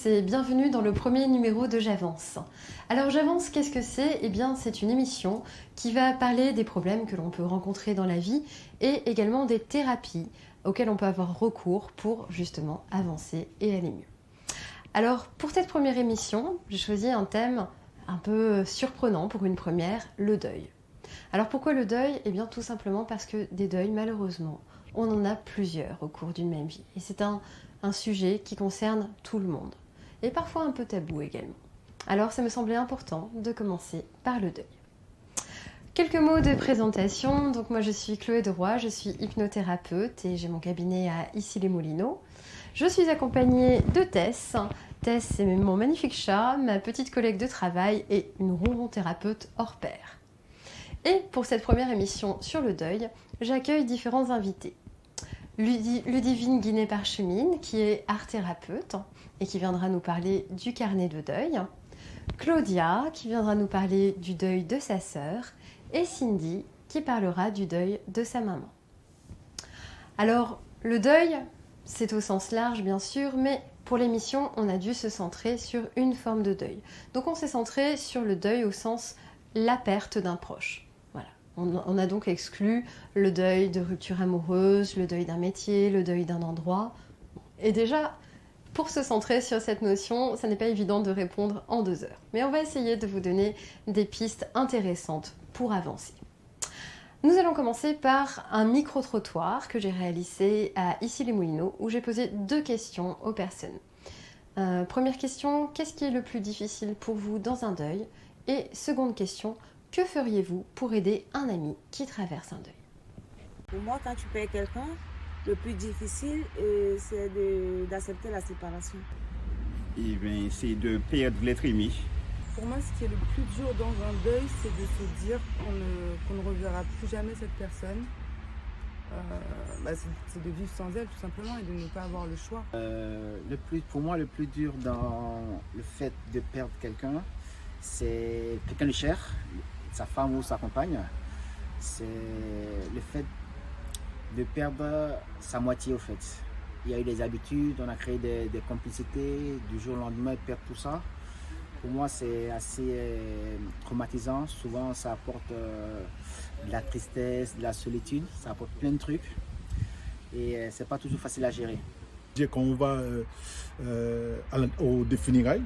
tous et bienvenue dans le premier numéro de J'avance. Alors J'avance, qu'est-ce que c'est ? Eh bien c'est une émission qui va parler des problèmes que l'on peut rencontrer dans la vie et également des thérapies auxquelles on peut avoir recours pour justement avancer et aller mieux. Alors pour cette première émission, j'ai choisi un thème un peu surprenant pour une première, le deuil. Alors pourquoi le deuil ? Eh bien tout simplement parce que des deuils, malheureusement, on en a plusieurs au cours d'une même vie. Et c'est un sujet qui concerne tout le monde. Et parfois un peu tabou également. Alors ça me semblait important de commencer par le deuil. Quelques mots de présentation. Donc moi je suis Chloé Deroy, je suis hypnothérapeute et j'ai mon cabinet à Issy-les-Moulineaux. Je suis accompagnée de Tess. Tess, c'est mon magnifique chat, ma petite collègue de travail et une ronron thérapeute hors pair. Et pour cette première émission sur le deuil, j'accueille différents invités. Ludivine Guinet-Parchemine, qui est art thérapeute et qui viendra nous parler du carnet de deuil. Claudia, qui viendra nous parler du deuil de sa sœur. Et Cindy, qui parlera du deuil de sa maman. Alors, le deuil, c'est au sens large bien sûr, mais pour l'émission, on a dû se centrer sur une forme de deuil. Donc on s'est centré sur le deuil au sens la perte d'un proche. On a donc exclu le deuil de rupture amoureuse, le deuil d'un métier, le deuil d'un endroit. Et déjà, pour se centrer sur cette notion, ça n'est pas évident de répondre en 2 heures. Mais on va essayer de vous donner des pistes intéressantes pour avancer. Nous allons commencer par un micro-trottoir que j'ai réalisé à Issy-les-Moulineaux où j'ai posé 2 questions aux personnes. Première question, qu'est-ce qui est le plus difficile pour vous dans un deuil ? Et seconde question, que feriez-vous pour aider un ami qui traverse un deuil ? Pour moi, quand tu perds quelqu'un, le plus difficile, c'est d'accepter la séparation. Et bien, c'est de perdre l'être aimé. Pour moi, ce qui est le plus dur dans un deuil, c'est de se dire qu'on ne reverra plus jamais cette personne. C'est de vivre sans elle, tout simplement, et de ne pas avoir le choix. Pour moi, le plus dur dans le fait de perdre quelqu'un, c'est quelqu'un de cher, sa femme ou sa compagne. C'est le fait de perdre sa moitié au fait. Il y a eu des habitudes, on a créé des complicités, du jour au lendemain, perdre tout ça. Pour moi, c'est assez traumatisant. Souvent, ça apporte de la tristesse, de la solitude, ça apporte plein de trucs. Et c'est pas toujours facile à gérer. Quand on va au funérailles,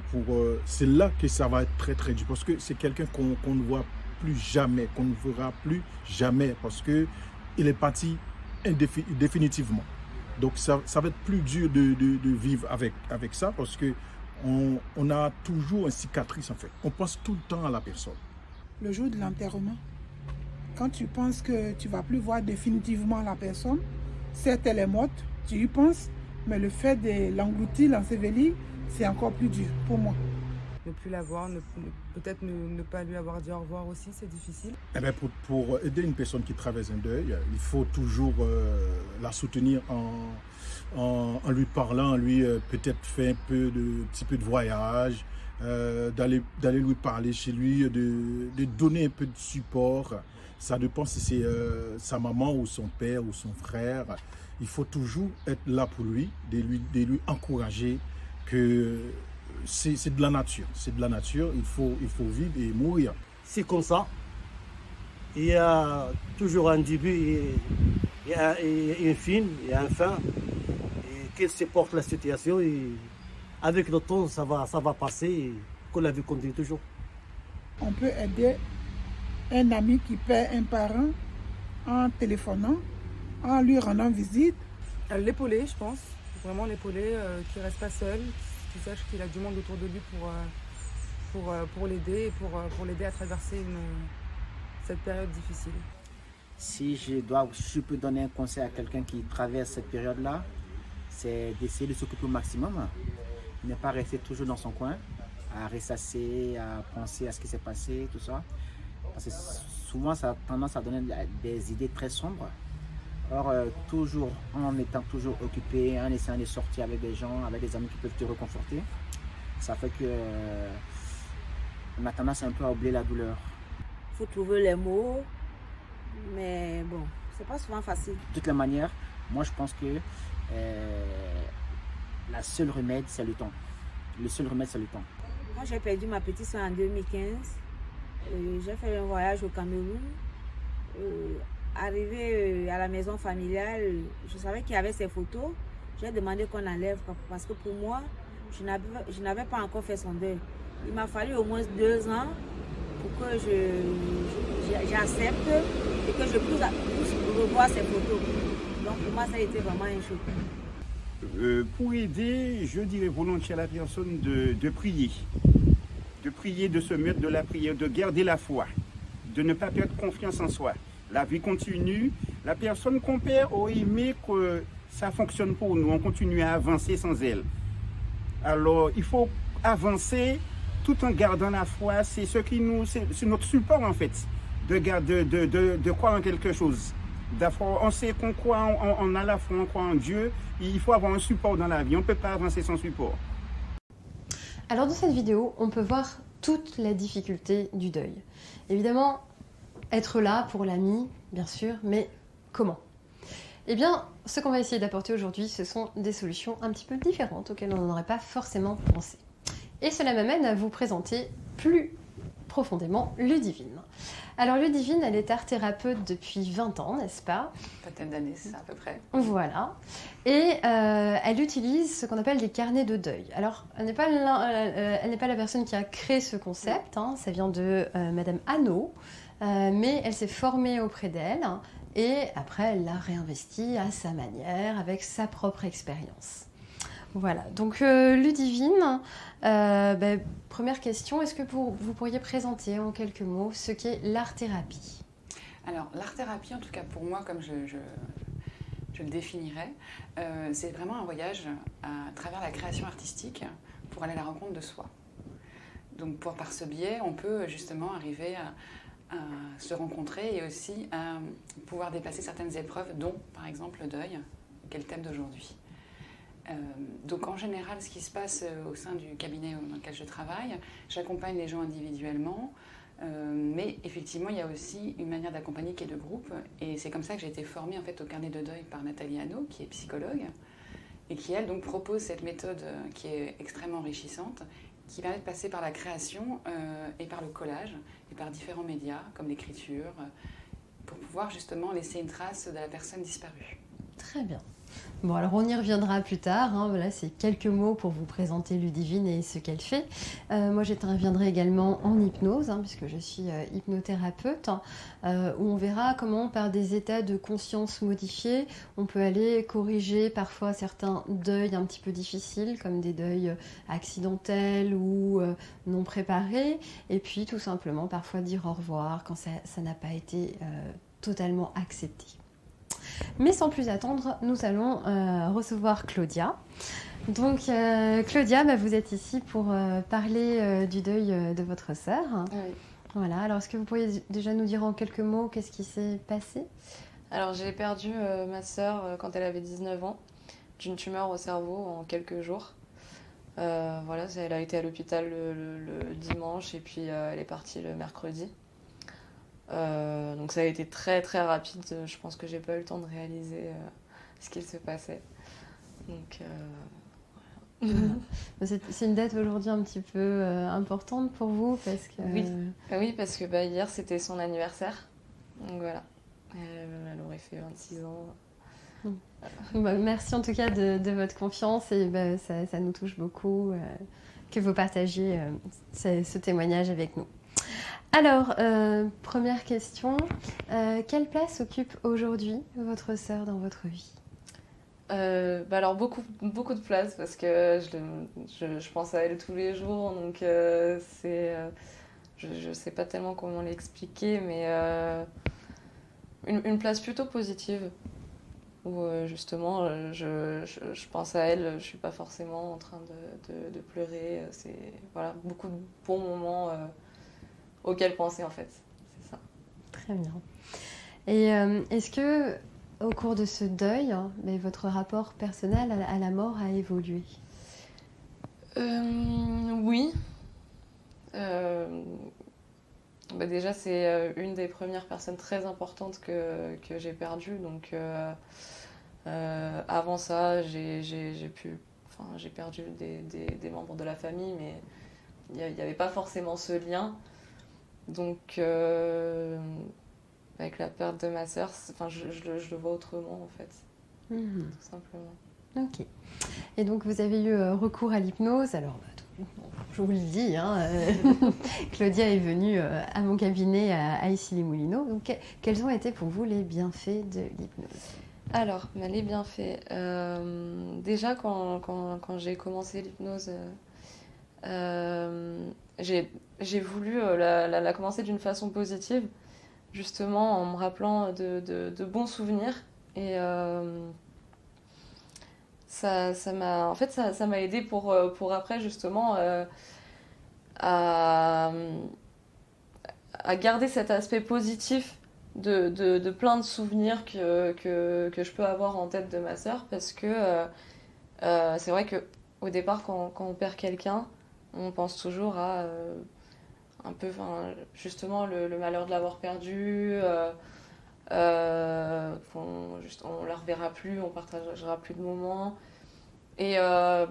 c'est là que ça va être très très dur parce que c'est quelqu'un qu'on ne voit plus jamais, qu'on ne verra plus jamais parce qu'il est parti définitivement. Donc ça va être plus dur de vivre avec ça parce qu'on a toujours une cicatrice en fait. On pense tout le temps à la personne. Le jour de l'enterrement, quand tu penses que tu ne vas plus voir définitivement la personne, certes elle est morte, tu y penses, mais le fait de l'engloutir, l'ensevelir, c'est encore plus dur pour moi. Ne plus la voir, peut-être ne pas lui avoir dit au revoir aussi, c'est difficile. Eh bien, pour aider une personne qui traverse un deuil, il faut toujours la soutenir en lui parlant, en lui peut-être faire un petit peu de voyage, d'aller lui parler chez lui, de donner un peu de support. Ça dépend si c'est sa maman ou son père ou son frère. Il faut toujours être là pour lui, de lui encourager que c'est de la nature. C'est de la nature, il faut vivre et mourir. C'est comme ça. Il y a toujours un début et une fin, et un fin. Et qu'il supporte la situation. Et avec le temps, ça va passer et que la vie continue toujours. On peut aider un ami qui perd un parent en téléphonant, en lui rendant visite. L'épauler, je pense. Vraiment l'épauler, qu'il ne reste pas seul, qu'il sache qu'il a du monde autour de lui pour l'aider et pour l'aider à traverser cette période difficile. Si je peux donner un conseil à quelqu'un qui traverse cette période-là, c'est d'essayer de s'occuper au maximum, ne pas rester toujours dans son coin, à ressasser, à penser à ce qui s'est passé, tout ça. Parce que souvent, ça a tendance à donner des idées très sombres. Or, toujours en étant toujours occupé, en essayant de sortir avec des gens, avec des amis qui peuvent te réconforter, ça fait que on a tendance un peu à oublier la douleur. Il faut trouver les mots, mais bon, c'est pas souvent facile. De toutes les manières, moi je pense que la seule remède, c'est le temps. Le seul remède, c'est le temps. Moi, j'ai perdu ma petite soeur en 2015. J'ai fait un voyage au Cameroun. Arrivé à la maison familiale, je savais qu'il y avait ces photos. J'ai demandé qu'on enlève parce que pour moi, je n'avais pas encore fait son deuil. Il m'a fallu au moins 2 ans pour que j'accepte et que je puisse revoir ces photos. Donc pour moi, ça a été vraiment un choc. Pour aider, je dirais volontiers à la personne de prier. De prier, de se mettre de la prière, de garder la foi, de ne pas perdre confiance en soi. La vie continue. La personne qu'on perd aurait aimé que ça fonctionne pour nous. On continue à avancer sans elle. Alors, il faut avancer tout en gardant la foi. C'est c'est notre support en fait, de croire en quelque chose. On sait qu'on croit, on a la foi, on croit en Dieu. Il faut avoir un support dans la vie. On ne peut pas avancer sans support. Alors dans cette vidéo, on peut voir toute la difficulté du deuil. Évidemment, être là pour l'ami, bien sûr, mais comment ? Eh bien, ce qu'on va essayer d'apporter aujourd'hui, ce sont des solutions un petit peu différentes auxquelles on n'aurait pas forcément pensé. Et cela m'amène à vous présenter plus profondément Ludivine. Alors Ludivine, elle est art-thérapeute depuis 20 ans, n'est-ce pas ? Vingtaine d'années, c'est ça à peu près. Voilà. Et elle utilise ce qu'on appelle des carnets de deuil. Alors, elle n'est pas la personne qui a créé ce concept, hein, ça vient de Madame Hanot, mais elle s'est formée auprès d'elle et après elle l'a réinvesti à sa manière, avec sa propre expérience. Voilà, donc Ludivine, première question, est-ce que vous pourriez présenter en quelques mots ce qu'est l'art-thérapie ? Alors, l'art-thérapie, en tout cas pour moi, comme je le définirais, c'est vraiment un voyage à travers la création artistique pour aller à la rencontre de soi. Donc par ce biais, on peut justement arriver à se rencontrer et aussi à pouvoir dépasser certaines épreuves, dont par exemple le deuil, qui est le thème d'aujourd'hui. Donc en général, ce qui se passe au sein du cabinet dans lequel je travaille, j'accompagne les gens individuellement, mais effectivement il y a aussi une manière d'accompagner qui est de groupe, et c'est comme ça que j'ai été formée en fait au carnet de deuil par Nathalie Hanot, qui est psychologue, et qui elle donc propose cette méthode qui est extrêmement enrichissante, qui permet de passer par la création et par le collage, et par différents médias comme l'écriture, pour pouvoir justement laisser une trace de la personne disparue. Très bien. Bon, alors on y reviendra plus tard, hein. Voilà, c'est quelques mots pour vous présenter Ludivine et ce qu'elle fait. Moi, j'interviendrai également en hypnose, hein, puisque je suis hypnothérapeute, où on verra comment, par des états de conscience modifiés, on peut aller corriger parfois certains deuils un petit peu difficiles, comme des deuils accidentels ou non préparés, et puis tout simplement parfois dire au revoir quand ça n'a pas été totalement accepté. Mais sans plus attendre, nous allons recevoir Claudia. Donc Claudia, vous êtes ici pour parler du deuil de votre sœur. Oui. Voilà, alors est-ce que vous pourriez déjà nous dire en quelques mots qu'est-ce qui s'est passé ? Alors j'ai perdu ma sœur quand elle avait 19 ans, d'une tumeur au cerveau en quelques jours. Voilà, elle a été à l'hôpital le dimanche et puis elle est partie le mercredi. Donc ça a été très très rapide, je pense que j'ai pas eu le temps de réaliser ce qu'il se passait. Donc voilà. C'est une date aujourd'hui un petit peu importante pour vous parce que... Oui, parce que hier c'était son anniversaire, donc voilà, elle aurait fait 26 ans. Merci en tout cas de votre confiance et ça nous touche beaucoup que vous partagiez ce témoignage avec nous. Alors, première question, quelle place occupe aujourd'hui votre sœur dans votre vie ? Alors beaucoup de place parce que je pense à elle tous les jours, donc je sais pas tellement comment l'expliquer, mais une place plutôt positive où justement je pense à elle, je suis pas forcément en train de pleurer, c'est voilà, beaucoup de bons moments auquel penser en fait, c'est ça. Très bien. Et est-ce que au cours de ce deuil, votre rapport personnel à la mort a évolué ? Oui. Déjà c'est une des premières personnes très importantes que j'ai perdues, donc avant ça j'ai pu j'ai perdu des membres de la famille, mais il n'y avait pas forcément ce lien. Donc, avec la perte de ma sœur, je le vois autrement, en fait, tout simplement. Ok. Et donc, vous avez eu recours à l'hypnose. Alors, je vous le dis, Claudia est venue à mon cabinet à Issy-les-Moulineaux. Donc, quels ont été pour vous les bienfaits de l'hypnose? Alors, les bienfaits. Déjà, quand j'ai commencé l'hypnose, j'ai voulu la commencer d'une façon positive, justement en me rappelant de bons souvenirs. Et ça m'a aidé pour après, justement, à garder cet aspect positif de plein de souvenirs que je peux avoir en tête de ma sœur, parce que c'est vrai qu'au départ, quand on perd quelqu'un, on pense toujours à un peu, justement, le malheur de l'avoir perdu, on ne la reverra plus, on partagera plus de moments. Et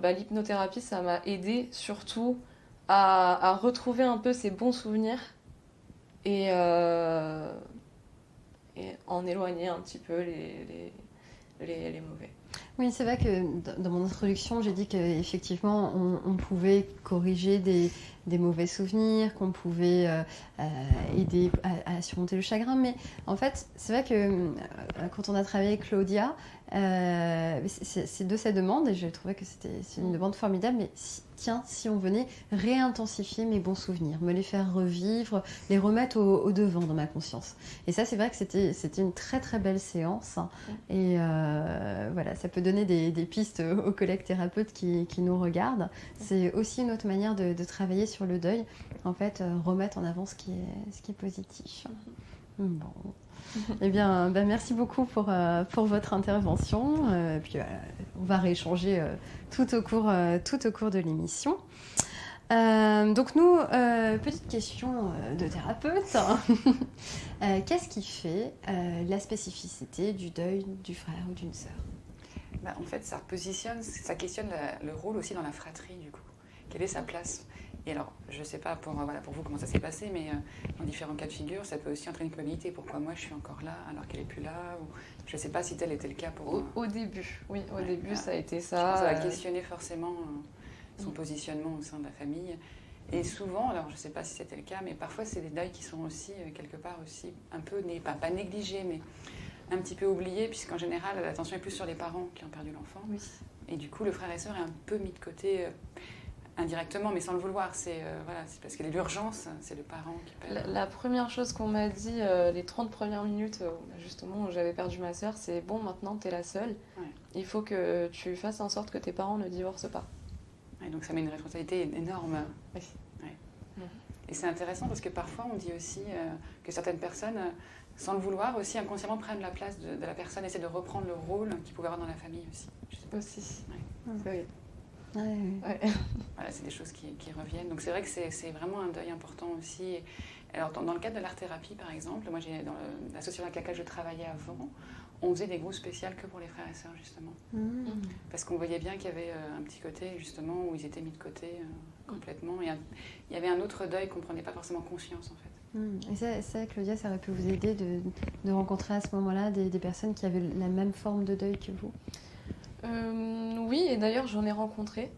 l'hypnothérapie, ça m'a aidé surtout à retrouver un peu ces bons souvenirs et en éloigner un petit peu les mauvais. Oui, c'est vrai que dans mon introduction, j'ai dit qu'effectivement, on pouvait corriger des mauvais souvenirs, qu'on pouvait aider à surmonter le chagrin. Mais en fait, c'est vrai que quand on a travaillé avec Claudia, c'est de sa demande, et je trouvais que c'est une demande formidable, mais si on venait réintensifier mes bons souvenirs, me les faire revivre, les remettre au devant dans ma conscience. Et ça, c'est vrai que c'était une très très belle séance. Et voilà, ça peut donner des pistes aux collègues thérapeutes qui nous regardent. C'est aussi une autre manière de travailler sur le deuil, en fait, remettre en avant ce qui est positif. Bon. Eh bien, merci beaucoup pour votre intervention. Puis on va rééchanger tout au cours de l'émission. Donc nous, petite question de thérapeute. Qu'est-ce qui fait la spécificité du deuil du frère ou d'une sœur? En fait, ça questionne le rôle aussi dans la fratrie, du coup. Quelle est sa place? Et alors, je ne sais pas pour vous comment ça s'est passé, mais dans différents cas de figure, ça peut aussi entraîner une culpabilité. Pourquoi moi je suis encore là alors qu'elle n'est plus là, ou je ne sais pas si tel était le cas pour au début. Oui, au début, ça a été ça. Je pense que ça va questionner forcément son positionnement au sein de la famille. Et souvent, alors je ne sais pas si c'était le cas, mais parfois c'est des deuils qui sont aussi, quelque part aussi, un peu, pas négligés, mais un petit peu oubliés, puisqu'en général, l'attention est plus sur les parents qui ont perdu l'enfant. Oui. Et du coup, le frère et sœur est un peu mis de côté... indirectement, mais sans le vouloir. C'est parce qu'il y a l'urgence, c'est le parent qui perd. La première chose qu'on m'a dit les 30 premières minutes, justement, où j'avais perdu ma sœur, c'est bon, maintenant t'es la seule. Ouais. Il faut que tu fasses en sorte que tes parents ne divorcent pas. Ouais, donc ça met une responsabilité énorme. Oui. Ouais. Et c'est intéressant parce que parfois on dit aussi que certaines personnes, sans le vouloir, aussi inconsciemment prennent la place de la personne, essaient de reprendre le rôle qu'ils pouvaient avoir dans la famille aussi. Aussi. Ouais. Oui. Ouais. Voilà, c'est des choses qui reviennent. Donc c'est vrai que c'est vraiment un deuil important aussi. Alors dans le cadre de l'art-thérapie, par exemple, moi dans l'association avec laquelle je travaillais avant, on faisait des groupes spéciaux que pour les frères et sœurs, justement. Parce qu'on voyait bien qu'il y avait un petit côté, justement, où ils étaient mis de côté complètement. Et il y avait un autre deuil qu'on ne prenait pas forcément conscience, en fait. Et ça, Claudia, ça aurait pu vous aider de rencontrer à ce moment-là des personnes qui avaient la même forme de deuil que vous? Oui, et d'ailleurs j'en ai rencontré.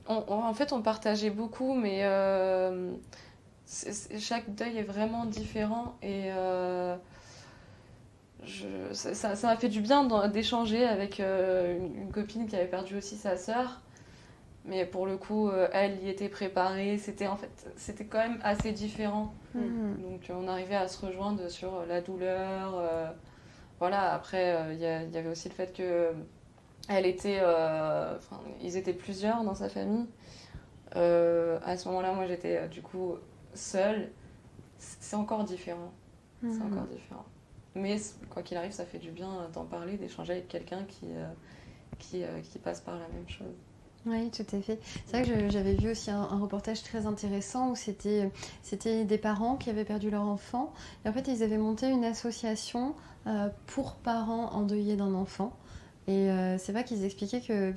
En fait, on partageait beaucoup, mais chaque deuil est vraiment différent. Et ça m'a fait du bien d'échanger avec une copine qui avait perdu aussi sa sœur. Mais pour le coup, elle y était préparée. C'était quand même assez différent. Donc on arrivait à se rejoindre sur la douleur. Voilà, après, il y avait aussi le fait que ils étaient plusieurs dans sa famille. À ce moment-là, moi, j'étais du coup seule. C'est encore différent. C'est encore différent. Mais quoi qu'il arrive, ça fait du bien d'en parler, d'échanger avec quelqu'un qui passe par la même chose. Oui, tout à fait. C'est vrai que j'avais vu aussi un reportage très intéressant où c'était des parents qui avaient perdu leur enfant. Et en fait, ils avaient monté une association pour parents endeuillés d'un enfant. Et c'est vrai qu'ils expliquaient que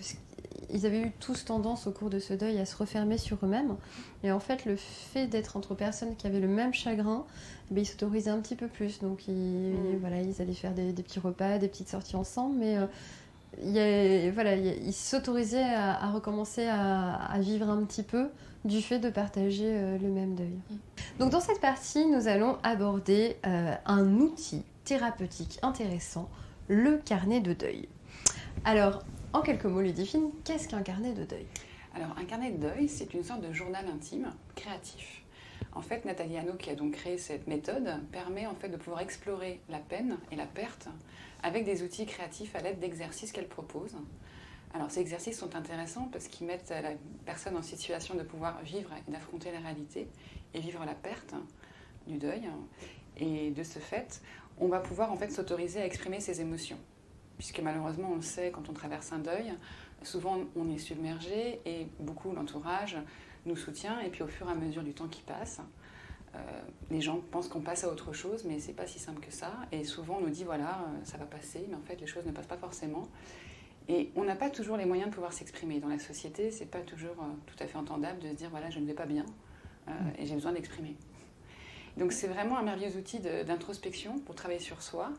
ils avaient eu tous tendance au cours de ce deuil à se refermer sur eux-mêmes. Et en fait, le fait d'être entre personnes qui avaient le même chagrin, ils s'autorisaient un petit peu plus. Donc voilà, ils allaient faire des petits repas, des petites sorties ensemble, mais ils s'autorisaient à recommencer à vivre un petit peu du fait de partager le même deuil. Donc dans cette partie, nous allons aborder un outil thérapeutique intéressant, le carnet de deuil. Alors, en quelques mots, Ludivine, qu'est-ce qu'un carnet de deuil ? Alors, un carnet de deuil, c'est une sorte de journal intime créatif. En fait, Nathalie Hanau, qui a donc créé cette méthode, permet en fait de pouvoir explorer la peine et la perte avec des outils créatifs à l'aide d'exercices qu'elle propose. Alors, ces exercices sont intéressants parce qu'ils mettent la personne en situation de pouvoir vivre et d'affronter la réalité et vivre la perte du deuil. Et de ce fait, on va pouvoir en fait s'autoriser à exprimer ses émotions. Puisque malheureusement, on le sait, quand on traverse un deuil, souvent on est submergé et beaucoup l'entourage nous soutient. Et puis au fur et à mesure du temps qui passe, les gens pensent qu'on passe à autre chose, mais c'est pas si simple que ça. Et souvent on nous dit voilà, ça va passer, mais en fait les choses ne passent pas forcément. Et on n'a pas toujours les moyens de pouvoir s'exprimer. Dans la société, c'est pas toujours tout à fait entendable de se dire voilà, je ne vais pas bien et j'ai besoin d'exprimer. Donc c'est vraiment un merveilleux outil d'introspection pour travailler sur soi.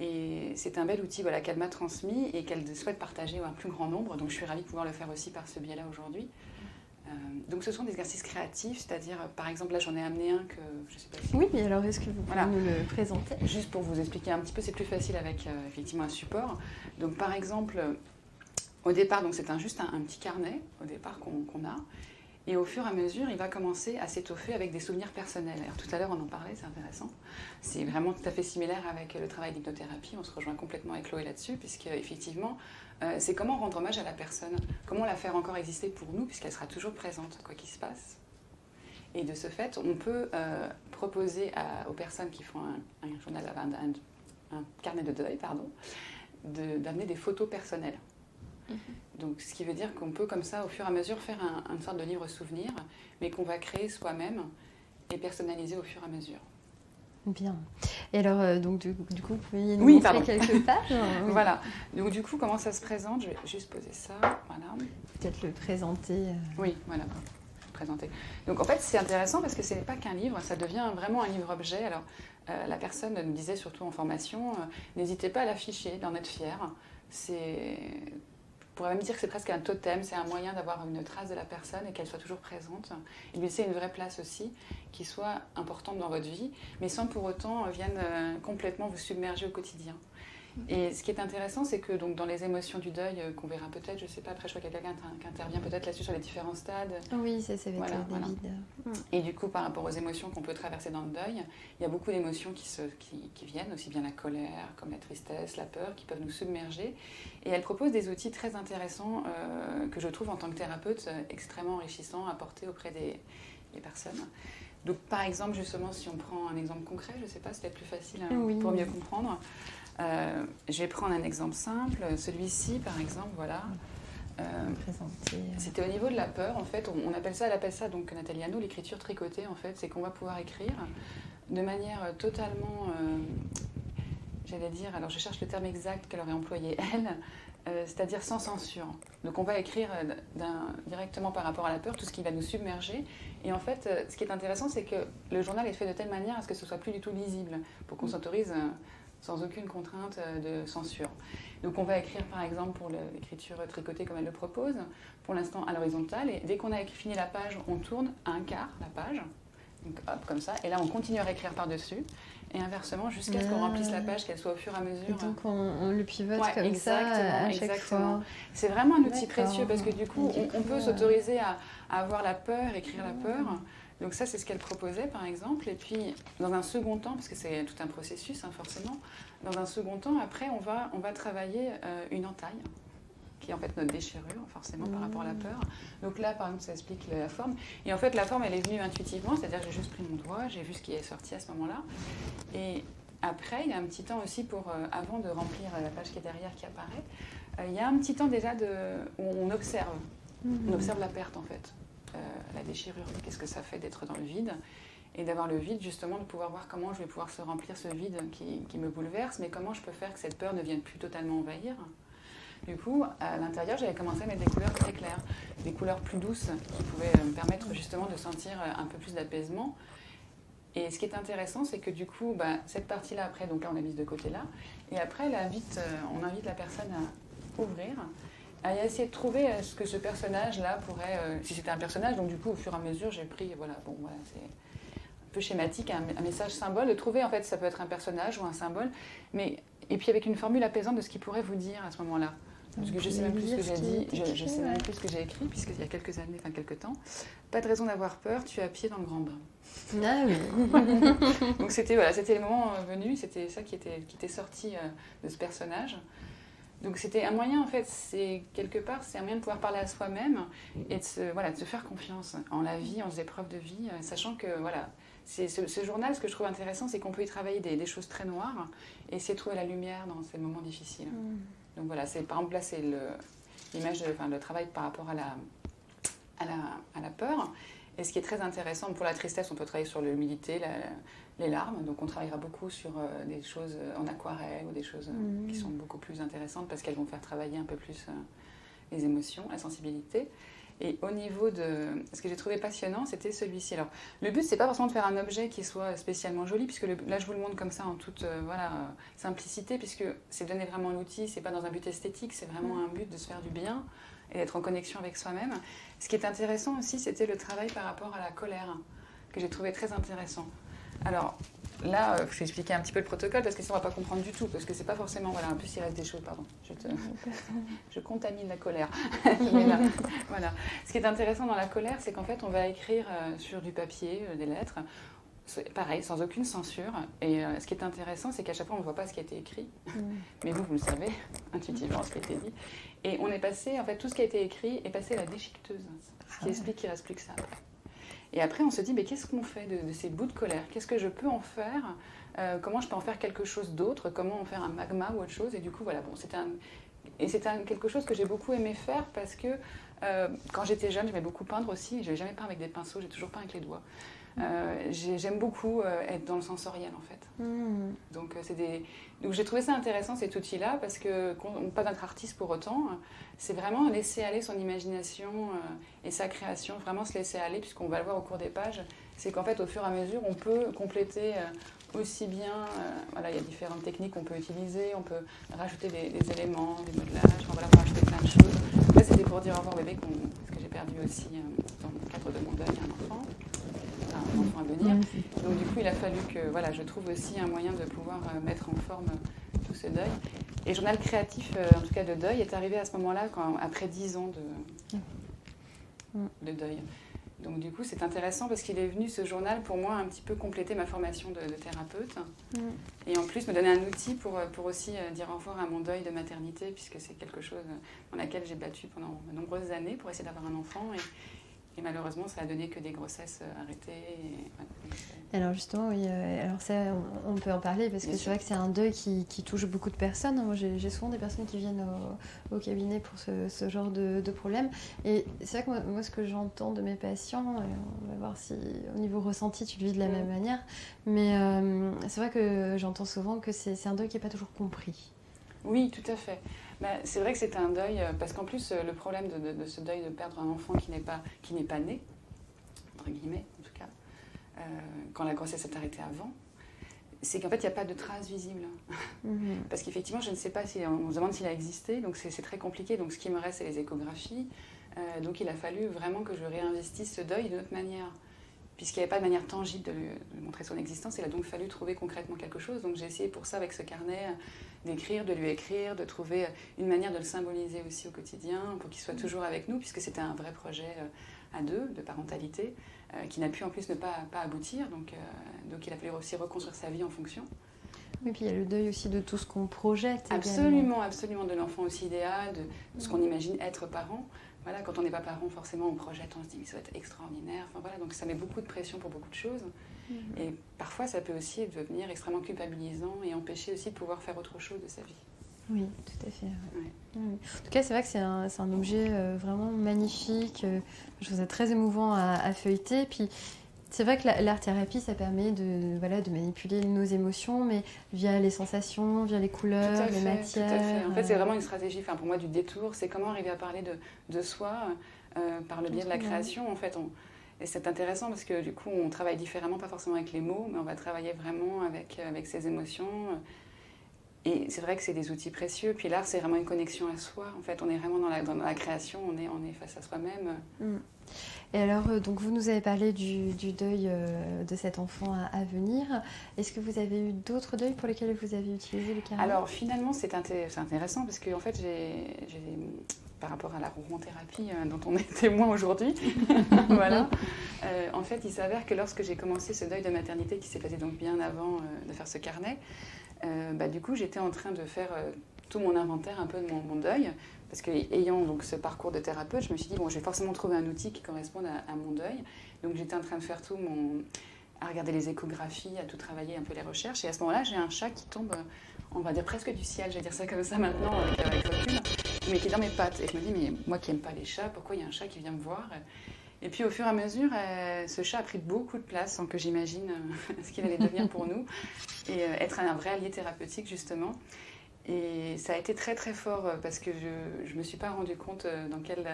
Et c'est un bel outil qu'elle m'a transmis et qu'elle souhaite partager à un plus grand nombre. Donc je suis ravie de pouvoir le faire aussi par ce biais-là aujourd'hui. Donc ce sont des exercices créatifs, c'est-à-dire, par exemple, là j'en ai amené un que je ne sais pas si... Oui, mais alors est-ce que vous pouvez nous le présenter ? Juste pour vous expliquer un petit peu, c'est plus facile avec effectivement un support. Donc par exemple, au départ, donc c'est juste un petit carnet au départ qu'on a. Et au fur et à mesure, il va commencer à s'étoffer avec des souvenirs personnels. Alors, tout à l'heure, on en parlait, c'est intéressant. C'est vraiment tout à fait similaire avec le travail d'hypnothérapie. On se rejoint complètement avec Chloé là-dessus, puisque effectivement, c'est comment rendre hommage à la personne, comment la faire encore exister pour nous, puisqu'elle sera toujours présente, quoi qu'il se passe. Et de ce fait, on peut proposer aux personnes qui font un journal, un carnet de deuil, d'amener des photos personnelles. Donc, ce qui veut dire qu'on peut, comme ça, au fur et à mesure, faire une sorte de livre souvenir, mais qu'on va créer soi-même et personnaliser au fur et à mesure. Bien. Et alors, donc, du coup, vous pouvez nous montrer quelques pages ? Oui. Voilà. Donc, du coup, comment ça se présente ? Je vais juste poser ça. Voilà. Peut-être le présenter. Oui, voilà. Présenter. Donc, en fait, c'est intéressant parce que ce n'est pas qu'un livre, ça devient vraiment un livre-objet. Alors, la personne nous disait, surtout en formation, n'hésitez pas à l'afficher, d'en être fier. On pourrait même dire que c'est presque un totem, c'est un moyen d'avoir une trace de la personne et qu'elle soit toujours présente. Et lui laisser une vraie place aussi, qui soit importante dans votre vie, mais sans pour autant vienne complètement vous submerger au quotidien. Et ce qui est intéressant, c'est que donc, dans les émotions du deuil, qu'on verra peut-être, je ne sais pas, après je vois qu'il y a quelqu'un qui intervient peut-être là-dessus sur les différents stades. Oui, ça va être David. Et du coup, par rapport aux émotions qu'on peut traverser dans le deuil, il y a beaucoup d'émotions qui viennent, aussi bien la colère, comme la tristesse, la peur, qui peuvent nous submerger. Et elle propose des outils très intéressants que je trouve en tant que thérapeute extrêmement enrichissants à apporter auprès des personnes. Donc par exemple, justement, si on prend un exemple concret, je ne sais pas, c'est peut-être plus facile pour mieux comprendre. Je vais prendre un exemple simple. Celui-ci, par exemple, voilà. C'était au niveau de la peur, en fait. Elle appelle ça, donc, Nathalie Hanau, l'écriture tricotée, en fait. C'est qu'on va pouvoir écrire de manière totalement, j'allais dire, alors je cherche le terme exact qu'elle aurait employé, elle, c'est-à-dire sans censure. Donc on va écrire directement par rapport à la peur, tout ce qui va nous submerger. Et en fait, ce qui est intéressant, c'est que le journal est fait de telle manière à ce que ce soit plus du tout lisible, pour qu'on s'autorise sans aucune contrainte de censure. Donc on va écrire par exemple pour l'écriture tricotée comme elle le propose, pour l'instant à l'horizontale, et dès qu'on a fini la page, on tourne à un quart la page, donc hop, comme ça, et là on continue à écrire par-dessus, et inversement jusqu'à ce qu'on remplisse la page, qu'elle soit au fur et à mesure. Et donc on le pivote comme ça à chaque fois. C'est vraiment un outil précieux parce que du coup on peut s'autoriser à avoir la peur, écrire la peur. Donc ça, c'est ce qu'elle proposait, par exemple. Et puis, dans un second temps, parce que c'est tout un processus, forcément, dans un second temps, après, on va travailler une entaille, qui est en fait notre déchirure, forcément, par rapport à la peur. Donc là, par exemple, ça explique la forme. Et en fait, la forme, elle est venue intuitivement, c'est-à-dire j'ai juste pris mon doigt, j'ai vu ce qui est sorti à ce moment-là. Et après, il y a un petit temps aussi avant de remplir la page qui est derrière, qui apparaît, il y a un petit temps déjà où on observe. On observe la perte, en fait. La déchirure, qu'est-ce que ça fait d'être dans le vide et d'avoir le vide, justement, de pouvoir voir comment je vais pouvoir se remplir ce vide qui me bouleverse, mais comment je peux faire que cette peur ne vienne plus totalement envahir. Du coup, à l'intérieur, j'avais commencé à mettre des couleurs très claires, des couleurs plus douces qui pouvaient me permettre justement de sentir un peu plus d'apaisement. Et ce qui est intéressant, c'est que du coup, cette partie-là, après, donc là, on l'a mise de côté là, et après, on invite la personne à ouvrir, à essayer de trouver ce que ce personnage-là pourrait, si c'était un personnage, donc du coup, au fur et à mesure, j'ai pris, c'est un peu schématique, un message symbole, de trouver, en fait, ça peut être un personnage ou un symbole, et puis avec une formule apaisante de ce qu'il pourrait vous dire à ce moment-là. Parce que je ne sais même plus ce que j'ai dit, je sais même plus ce que j'ai écrit, puisqu'il y a quelques temps. Pas de raison d'avoir peur, tu as pied dans le grand bain. Ah oui. Donc c'était le moment venu, c'était ça qui était sorti de ce personnage. Donc c'était un moyen, en fait, c'est un moyen de pouvoir parler à soi-même et de se faire confiance en la vie, en ses épreuves de vie, sachant que, c'est ce journal, ce que je trouve intéressant, c'est qu'on peut y travailler des choses très noires et essayer de trouver la lumière dans ces moments difficiles. Donc voilà, c'est par exemple là, c'est l'image, le travail par rapport à la peur. Et ce qui est très intéressant, pour la tristesse, on peut travailler sur l'humilité, les larmes. Donc on travaillera beaucoup sur des choses en aquarelle ou des choses qui sont beaucoup plus intéressantes parce qu'elles vont faire travailler un peu plus les émotions, la sensibilité. Et au niveau de ce que j'ai trouvé passionnant, c'était celui-ci. Alors, le but, c'est pas forcément de faire un objet qui soit spécialement joli, puisque là, je vous le montre comme ça en toute simplicité, puisque c'est donner vraiment l'outil, c'est pas dans un but esthétique, c'est vraiment un but de se faire du bien et d'être en connexion avec soi-même. Ce qui est intéressant aussi, c'était le travail par rapport à la colère, que j'ai trouvé très intéressant. Alors, là, je vais expliquer un petit peu le protocole, parce que sinon on ne va pas comprendre du tout, parce que c'est pas forcément... Voilà, en plus, il reste des choses, pardon. Je contamine la colère. Mais là, voilà. Ce qui est intéressant dans la colère, c'est qu'en fait, on va écrire sur du papier, des lettres, pareil, sans aucune censure. Et ce qui est intéressant, c'est qu'à chaque fois, on ne voit pas ce qui a été écrit. Mais vous le savez, intuitivement, ce qui a été dit. Et on est passé, en fait, tout ce qui a été écrit est passé à la déchiqueteuse, ce qui explique qu'il ne reste plus que ça après. Et après, on se dit, mais qu'est-ce qu'on fait de ces bouts de colère? Qu'est-ce que je peux en faire? Comment je peux en faire quelque chose d'autre? Comment en faire un magma ou autre chose? Et du coup, voilà, bon, c'était quelque chose que j'ai beaucoup aimé faire parce que quand j'étais jeune, j'aimais beaucoup peindre aussi. Je n'avais jamais peint avec des pinceaux, j'ai toujours peint avec les doigts. J'aime beaucoup être dans le sensoriel, en fait. Donc, donc j'ai trouvé ça intéressant, cet outil-là, parce que pas d'être artiste pour autant, c'est vraiment laisser aller son imagination et sa création, vraiment se laisser aller, puisqu'on va le voir au cours des pages, c'est qu'en fait, au fur et à mesure, on peut compléter aussi bien, il y a différentes techniques qu'on peut utiliser, on peut rajouter des éléments, des modelages, on va rajouter plein de choses. Là, c'était pour dire au revoir bébé, parce que j'ai perdu aussi, dans le cadre de mon deuil, un enfant à venir. Donc du coup, il a fallu que je trouve aussi un moyen de pouvoir mettre en forme tout ce deuil. Et le journal créatif, en tout cas de deuil, est arrivé à ce moment-là, après 10 ans de deuil. Donc du coup, c'est intéressant parce qu'il est venu, ce journal, pour moi, un petit peu compléter ma formation de thérapeute. Et en plus, me donner un outil pour aussi dire au revoir à mon deuil de maternité, puisque c'est quelque chose dans laquelle j'ai battu pendant de nombreuses années pour essayer d'avoir un enfant. Et malheureusement, ça a donné que des grossesses arrêtées. Alors justement, oui, alors ça, on peut en parler parce que c'est vrai que c'est un deuil qui touche beaucoup de personnes. Moi, j'ai souvent des personnes qui viennent au cabinet pour ce genre de problème. Et c'est vrai que moi, ce que j'entends de mes patients, on va voir si au niveau ressenti, tu le vis de la même manière, mais c'est vrai que j'entends souvent que c'est un deuil qui n'est pas toujours compris. Oui, tout à fait. C'est vrai que c'est un deuil, parce qu'en plus, le problème de ce deuil de perdre un enfant qui n'est pas né, entre guillemets, en tout cas, quand la grossesse s'est arrêtée avant, c'est qu'en fait, il n'y a pas de traces visibles. Parce qu'effectivement, je ne sais pas on se demande s'il a existé, donc c'est très compliqué. Donc ce qui me reste, c'est les échographies. Donc il a fallu vraiment que je réinvestisse ce deuil d'une autre manière. Puisqu'il n'y avait pas de manière tangible de montrer son existence, il a donc fallu trouver concrètement quelque chose. Donc j'ai essayé pour ça, avec ce carnet, d'écrire, de lui écrire, de trouver une manière de le symboliser aussi au quotidien, pour qu'il soit toujours avec nous, puisque c'était un vrai projet à deux, de parentalité, qui n'a pu en plus ne pas aboutir. Donc il a fallu aussi reconstruire sa vie en fonction. Oui, puis il y a le deuil aussi de tout ce qu'on projette. Absolument, absolument, de l'enfant aussi idéal, de ce qu'on imagine être parent. Voilà, quand on n'est pas parent, forcément, on projette, on se dit, mais ça va être extraordinaire. Enfin, voilà, donc ça met beaucoup de pression pour beaucoup de choses. Et parfois, ça peut aussi devenir extrêmement culpabilisant et empêcher aussi de pouvoir faire autre chose de sa vie. Oui, tout à fait. Ouais. Oui. En tout cas, c'est vrai que c'est un objet vraiment magnifique. Je trouve ça très émouvant à feuilleter. Puis, C'est vrai que l'art-thérapie, ça permet de manipuler nos émotions, mais via les sensations, via les couleurs, les matières. Tout à fait. En fait, c'est vraiment une stratégie, pour moi, du détour. C'est comment arriver à parler de soi par le biais de la création. En fait, et c'est intéressant parce que du coup, on travaille différemment, pas forcément avec les mots, mais on va travailler vraiment avec ses émotions. Et c'est vrai que c'est des outils précieux. Puis l'art, c'est vraiment une connexion à soi. En fait, on est vraiment dans la création, on est face à soi-même. Et alors, donc vous nous avez parlé du deuil de cet enfant à venir. Est-ce que vous avez eu d'autres deuils pour lesquels vous avez utilisé le carnet? Alors finalement, c'est intéressant parce que en fait, j'ai par rapport à la rougon-thérapie dont on est témoin aujourd'hui, voilà. En fait, il s'avère que lorsque j'ai commencé ce deuil de maternité qui s'est passé donc bien avant de faire ce carnet, du coup, j'étais en train de faire tout mon inventaire un peu de mon deuil. Parce qu'ayant donc ce parcours de thérapeute, je me suis dit, bon, je vais forcément trouver un outil qui corresponde à mon deuil. Donc j'étais en train de faire à regarder les échographies, à tout travailler, un peu les recherches. Et à ce moment-là, j'ai un chat qui tombe, on va dire presque du ciel, je vais dire ça comme ça maintenant, avec recul, mais qui est dans mes pattes. Et je me dis, mais moi qui n'aime pas les chats, pourquoi il y a un chat qui vient me voir? Et puis au fur et à mesure, ce chat a pris beaucoup de place sans que j'imagine ce qu'il allait devenir pour nous. Et être un vrai allié thérapeutique, justement. Et ça a été très très fort parce que je ne me suis pas rendu compte dans quel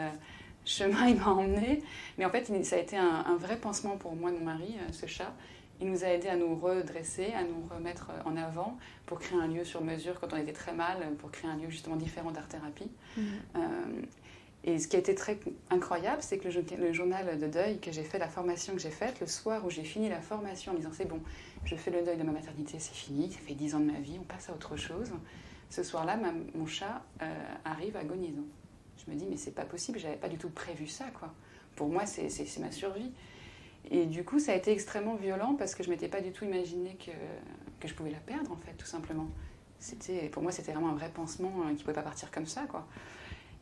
chemin il m'a emmenée. Mais en fait, ça a été un vrai pansement pour moi et mon mari, ce chat. Il nous a aidés à nous redresser, à nous remettre en avant pour créer un lieu sur mesure quand on était très mal, pour créer un lieu justement différent d'art-thérapie. Et ce qui a été très incroyable, c'est que le journal de deuil que j'ai fait, la formation que j'ai faite, le soir où j'ai fini la formation en disant c'est bon, je fais le deuil de ma maternité, c'est fini, ça fait 10 ans de ma vie, on passe à autre chose. Ce soir-là, mon chat arrive agonisant. Je me dis, mais c'est pas possible, j'avais pas du tout prévu ça, quoi. Pour moi, c'est ma survie. Et du coup, ça a été extrêmement violent parce que je m'étais pas du tout imaginé que je pouvais la perdre, en fait, tout simplement. Pour moi, c'était vraiment un vrai pansement qui pouvait pas partir comme ça, quoi.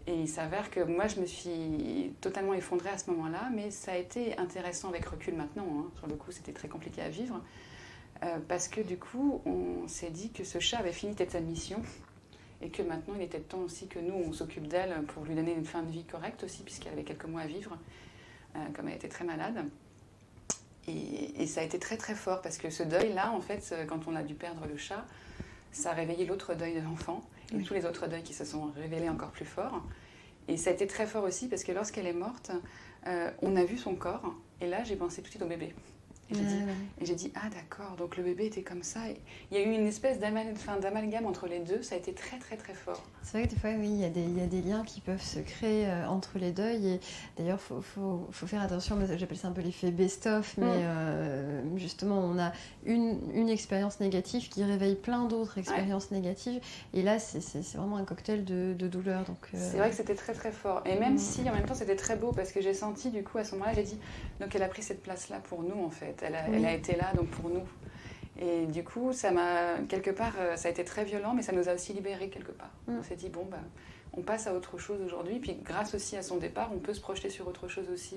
Et il s'avère que moi, je me suis totalement effondrée à ce moment-là, mais ça a été intéressant avec recul maintenant. Hein. Sur le coup, c'était très compliqué à vivre. Parce que du coup, on s'est dit que ce chat avait fini peut-être sa mission et que maintenant, il était temps aussi que nous, on s'occupe d'elle pour lui donner une fin de vie correcte aussi, puisqu'elle avait quelques mois à vivre, comme elle était très malade. Et ça a été très très fort, parce que ce deuil-là, en fait, quand on a dû perdre le chat, ça a réveillé l'autre deuil de l'enfant, et tous les autres deuils qui se sont révélés encore plus forts. Et ça a été très fort aussi, parce que lorsqu'elle est morte, on a vu son corps, et là, j'ai pensé tout de suite au bébé. Et j'ai dit, ah d'accord, donc le bébé était comme ça. Et il y a eu une espèce d'amalgame entre les deux, ça a été très très très fort. C'est vrai que des fois, oui, il y a des liens qui peuvent se créer entre les deuils. Et d'ailleurs, il faut faire attention, j'appelle ça un peu l'effet best-of, mais justement, on a une expérience négative qui réveille plein d'autres expériences négatives. Et là, c'est vraiment un cocktail de douleur. C'est vrai que c'était très très fort. Et même si en même temps, c'était très beau, parce que j'ai senti, du coup, à ce moment-là, j'ai dit, donc elle a pris cette place-là pour nous, en fait. Elle a été là donc pour nous. Et du coup, ça a été très violent, mais ça nous a aussi libérés quelque part. On s'est dit, bon, on passe à autre chose aujourd'hui. Puis grâce aussi à son départ, on peut se projeter sur autre chose aussi.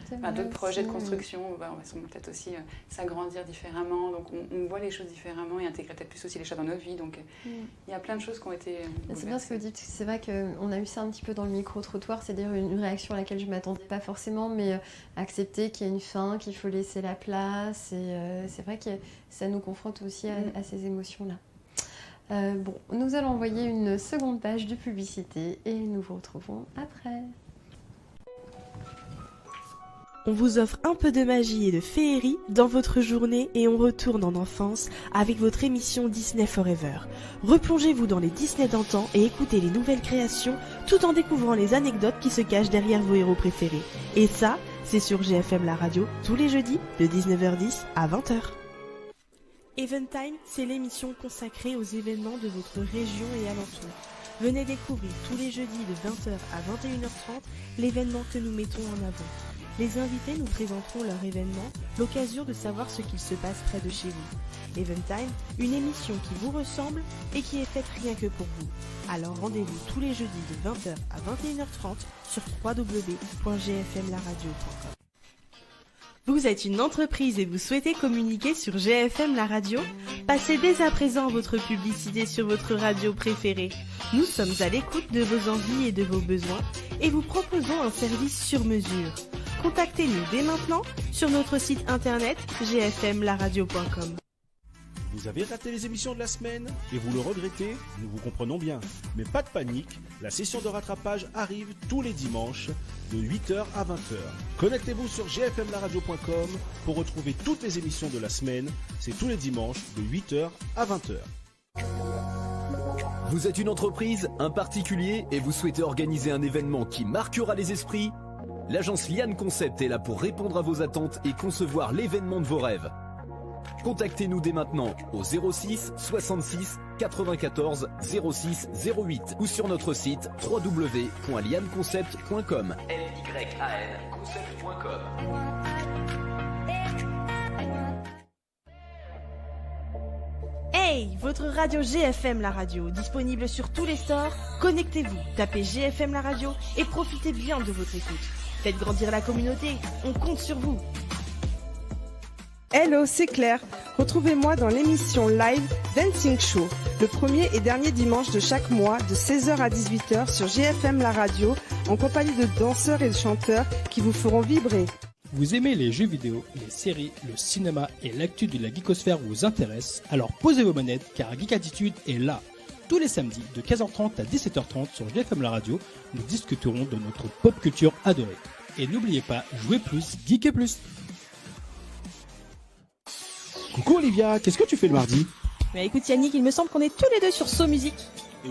D'autres projets de construction, on va peut-être aussi s'agrandir différemment. Donc on voit les choses différemment et intégrer peut-être plus aussi les chats dans notre vie. Donc il y a plein de choses qui ont été C'est bien ce que vous dites. C'est vrai qu'on a eu ça un petit peu dans le micro-trottoir, c'est-à-dire une réaction à laquelle je ne m'attendais pas forcément, mais accepter qu'il y a une fin, qu'il faut laisser la place. Et c'est vrai que ça nous confronte aussi à ces émotions-là. Nous allons envoyer une seconde page de publicité et nous vous retrouvons après. On vous offre un peu de magie et de féerie dans votre journée et on retourne en enfance avec votre émission Disney Forever. Replongez-vous dans les Disney d'antan et écoutez les nouvelles créations tout en découvrant les anecdotes qui se cachent derrière vos héros préférés. Et ça, c'est sur GFM La Radio tous les jeudis de 19h10 à 20h. Eventime, c'est l'émission consacrée aux événements de votre région et alentour. Venez découvrir tous les jeudis de 20h à 21h30 l'événement que nous mettons en avant. Les invités nous présenteront leur événement, l'occasion de savoir ce qu'il se passe près de chez vous. Eventime, une émission qui vous ressemble et qui est faite rien que pour vous. Alors rendez-vous tous les jeudis de 20h à 21h30 sur www.gfmlaradio.com. Vous êtes une entreprise et vous souhaitez communiquer sur GFM La Radio? Passez dès à présent votre publicité sur votre radio préférée. Nous sommes à l'écoute de vos envies et de vos besoins et vous proposons un service sur mesure. Contactez-nous dès maintenant sur notre site internet gfmlaradio.com. Vous avez raté les émissions de la semaine et vous le regrettez? Nous vous comprenons bien. Mais pas de panique, la session de rattrapage arrive tous les dimanches de 8h à 20h. Connectez-vous sur gfmlaradio.com pour retrouver toutes les émissions de la semaine. C'est tous les dimanches de 8h à 20h. Vous êtes une entreprise, un particulier et vous souhaitez organiser un événement qui marquera les esprits? L'agence Liane Concept est là pour répondre à vos attentes et concevoir l'événement de vos rêves. Contactez-nous dès maintenant au 06 66 94 06 08 ou sur notre site www.lianconcept.com. LYANconcept.com. Hey, votre radio GFM la radio, disponible sur tous les stores. Connectez-vous, tapez GFM la radio et profitez bien de votre écoute. Faites grandir la communauté, on compte sur vous. Hello, c'est Claire. Retrouvez-moi dans l'émission live Dancing Show, le premier et dernier dimanche de chaque mois de 16h à 18h sur GFM la radio, en compagnie de danseurs et de chanteurs qui vous feront vibrer. Vous aimez les jeux vidéo, les séries, le cinéma et l'actu de la geekosphère vous intéressent? Alors posez vos manettes car Geek Attitude est là. Tous les samedis de 15h30 à 17h30 sur GFM la radio, nous discuterons de notre pop culture adorée. Et n'oubliez pas, jouez plus, geekez plus. Coucou Olivia, qu'est-ce que tu fais le mardi? Mais écoute Yannick, il me semble qu'on est tous les deux sur So Music.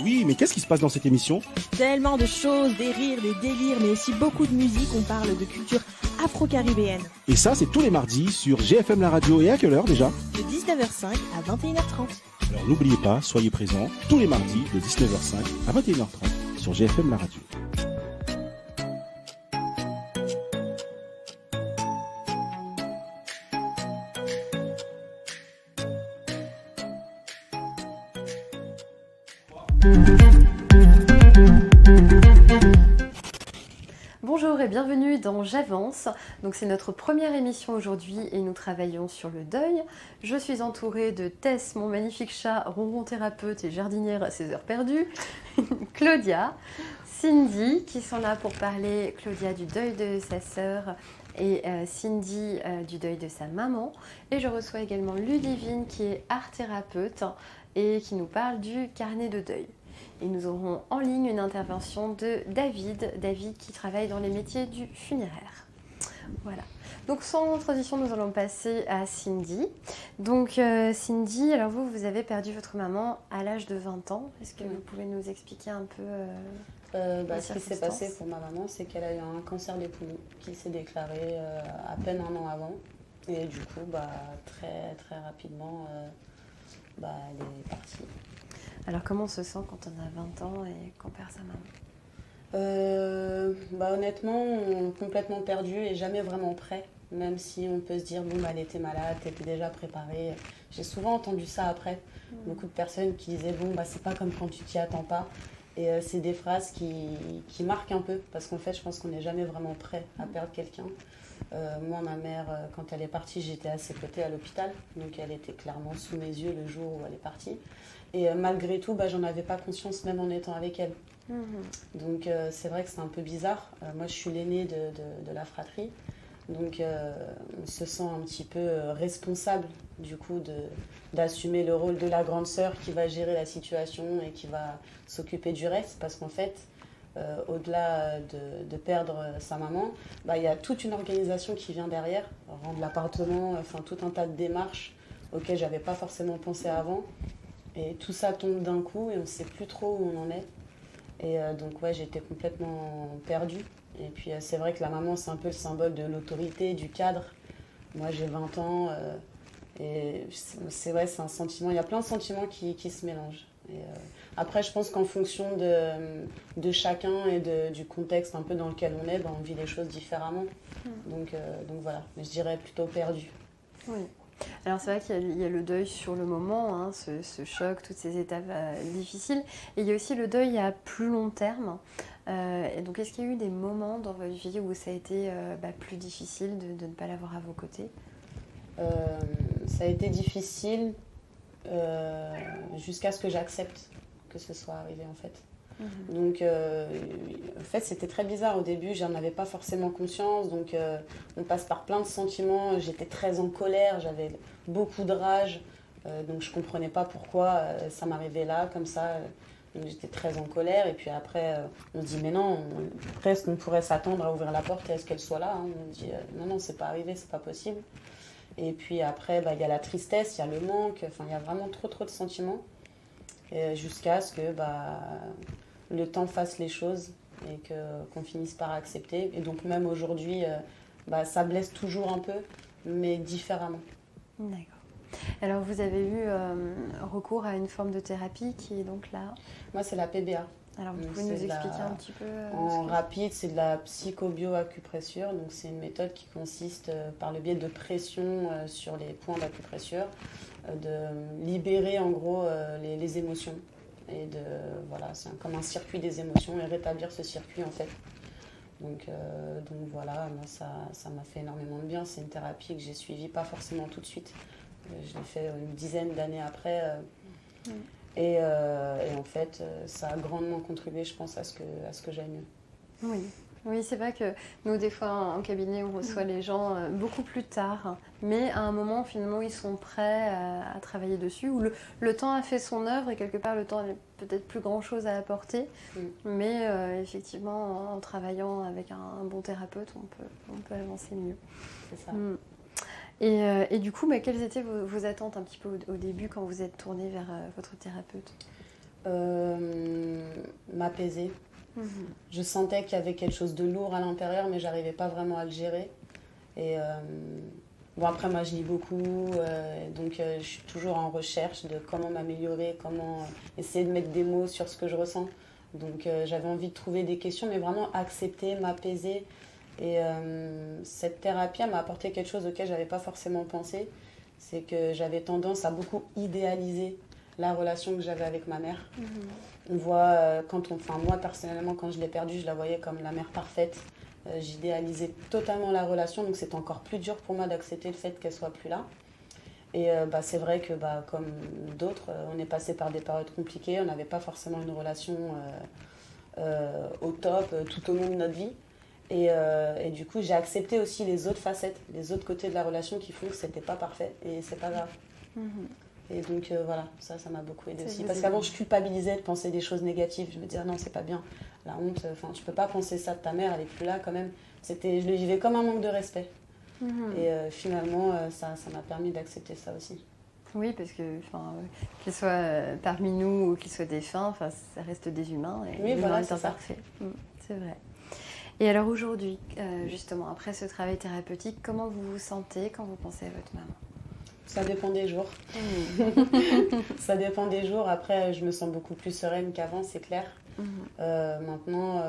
Oui, mais qu'est-ce qui se passe dans cette émission? Tellement de choses, des rires, des délires, mais aussi beaucoup de musique. On parle de culture afro-caribéenne. Et ça, c'est tous les mardis sur GFM la radio. Et à quelle heure déjà? De 19h05 à 21h30. Alors n'oubliez pas, soyez présents tous les mardis de 19h05 à 21h30 sur GFM la radio. Bonjour et bienvenue dans J'avance. Donc c'est notre première émission aujourd'hui et nous travaillons sur le deuil. Je suis entourée de Tess, mon magnifique chat, ronron thérapeute et jardinière à ses heures perdues, Claudia, Cindy qui sont là pour parler, Claudia du deuil de sa sœur et Cindy du deuil de sa maman. Et je reçois également Ludivine qui est art thérapeute et qui nous parle du carnet de deuil. Et nous aurons en ligne une intervention de David qui travaille dans les métiers du funéraire. Voilà. Donc sans transition, nous allons passer à Cindy. Donc Cindy, alors vous avez perdu votre maman à l'âge de 20 ans. Est-ce que vous pouvez nous expliquer un peu ce qui s'est passé pour ma maman, c'est qu'elle a eu un cancer des poumons qui s'est déclaré à peine un an avant. Et du coup, très très rapidement, elle est partie. Alors comment on se sent quand on a 20 ans et qu'on perd sa maman? Honnêtement, complètement perdu et jamais vraiment prêt. Même si on peut se dire, elle était malade, t'étais déjà préparée. J'ai souvent entendu ça après. Beaucoup de personnes qui disaient, c'est pas comme quand tu t'y attends pas. Et c'est des phrases qui marquent un peu. Parce qu'en fait, je pense qu'on n'est jamais vraiment prêt à perdre quelqu'un. Moi, ma mère, quand elle est partie, j'étais à ses côtés à l'hôpital. Donc elle était clairement sous mes yeux le jour où elle est partie. Et malgré tout, j'en avais pas conscience même en étant avec elle. Donc c'est vrai que c'est un peu bizarre. Moi, je suis l'aînée de la fratrie. Donc on se sent un petit peu responsable du coup d'assumer le rôle de la grande sœur qui va gérer la situation et qui va s'occuper du reste. Parce qu'en fait, au-delà de perdre sa maman, il y a toute une organisation qui vient derrière, rendre l'appartement, tout un tas de démarches auxquelles j'avais pas forcément pensé avant. Et tout ça tombe d'un coup et on ne sait plus trop où on en est. Et donc j'étais complètement perdue. Et puis c'est vrai que la maman, c'est un peu le symbole de l'autorité, du cadre. Moi j'ai 20 ans et c'est un sentiment, il y a plein de sentiments qui se mélangent. Et, après je pense qu'en fonction de chacun et du contexte un peu dans lequel on est, on vit les choses différemment. Donc voilà, mais je dirais plutôt perdu. Oui. Alors c'est vrai qu'il y a le deuil sur le moment, ce choc, toutes ces étapes difficiles. Et il y a aussi le deuil à plus long terme. Et donc est-ce qu'il y a eu des moments dans votre vie où ça a été plus difficile de ne pas l'avoir à vos côtés? Ça a été difficile jusqu'à ce que j'accepte que ce soit arrivé en fait. Donc, en fait, c'était très bizarre. Au début, j'en avais pas forcément conscience. Donc, on passe par plein de sentiments. J'étais très en colère, j'avais beaucoup de rage. Donc, je comprenais pas pourquoi ça m'arrivait là, comme ça. Donc, j'étais très en colère. Et puis après, on se dit, mais non, presque on pourrait s'attendre à ouvrir la porte et à ce qu'elle soit là. On dit, non, c'est pas arrivé, c'est pas possible. Et puis après, il y a la tristesse, il y a le manque. Enfin, il y a vraiment trop de sentiments. Jusqu'à ce que le temps fasse les choses et qu'on finisse par accepter. Et donc même aujourd'hui, ça blesse toujours un peu, mais différemment. D'accord. Alors vous avez eu recours à une forme de thérapie qui est donc là. Moi, c'est la PBA. Alors vous pouvez nous expliquer un petit peu En rapide, c'est de la psychobioacupressure. Donc c'est une méthode qui consiste par le biais de pression sur les points d'acupressure de libérer en gros les émotions. Et c'est comme un circuit des émotions et rétablir ce circuit en fait. Donc voilà, moi ça m'a fait énormément de bien. C'est une thérapie que j'ai suivie pas forcément tout de suite. Je l'ai fait une dizaine d'années après. Et en fait, ça a grandement contribué, je pense, à ce que j'aille mieux. Oui, c'est vrai que nous, des fois, en cabinet, on reçoit les gens beaucoup plus tard. Mais à un moment, finalement, ils sont prêts à travailler dessus. Ou le temps a fait son œuvre et quelque part, le temps n'a peut-être plus grand-chose à apporter. Mais effectivement, en travaillant avec un bon thérapeute, on peut avancer mieux. C'est ça. Et du coup, quelles étaient vos attentes un petit peu au début quand vous êtes tournée vers votre thérapeute ? M'apaiser. Je sentais qu'il y avait quelque chose de lourd à l'intérieur, mais j'arrivais pas vraiment à le gérer. Et après, moi, je lis beaucoup, donc je suis toujours en recherche de comment m'améliorer, comment essayer de mettre des mots sur ce que je ressens. Donc j'avais envie de trouver des questions, mais vraiment accepter, m'apaiser. Et cette thérapie m'a apporté quelque chose auquel j'avais pas forcément pensé. C'est que j'avais tendance à beaucoup idéaliser la relation que j'avais avec ma mère. On voit, moi personnellement, quand je l'ai perdue, je la voyais comme la mère parfaite. J'idéalisais totalement la relation, donc c'était encore plus dur pour moi d'accepter le fait qu'elle soit plus là. Et c'est vrai que comme d'autres, on est passé par des périodes compliquées, on n'avait pas forcément une relation au top tout au long de notre vie. Et du coup, j'ai accepté aussi les autres facettes, les autres côtés de la relation qui font que c'était pas parfait et c'est pas grave. Et donc voilà, ça m'a beaucoup aidé aussi. Parce qu'avant, je culpabilisais de penser des choses négatives. Je me disais, non, c'est pas bien. La honte, tu peux pas penser ça de ta mère, elle est plus là quand même. Je le vivais comme un manque de respect. Et finalement, ça m'a permis d'accepter ça aussi. Oui, parce que qu'ils soient parmi nous ou qu'ils soient défunts, ça reste des humains et l'humain est imparfait. C'est vrai. Et alors aujourd'hui, justement, après ce travail thérapeutique, comment vous vous sentez quand vous pensez à votre maman ? Ça dépend des jours. Ça dépend des jours. Après, je me sens beaucoup plus sereine qu'avant, c'est clair. Maintenant,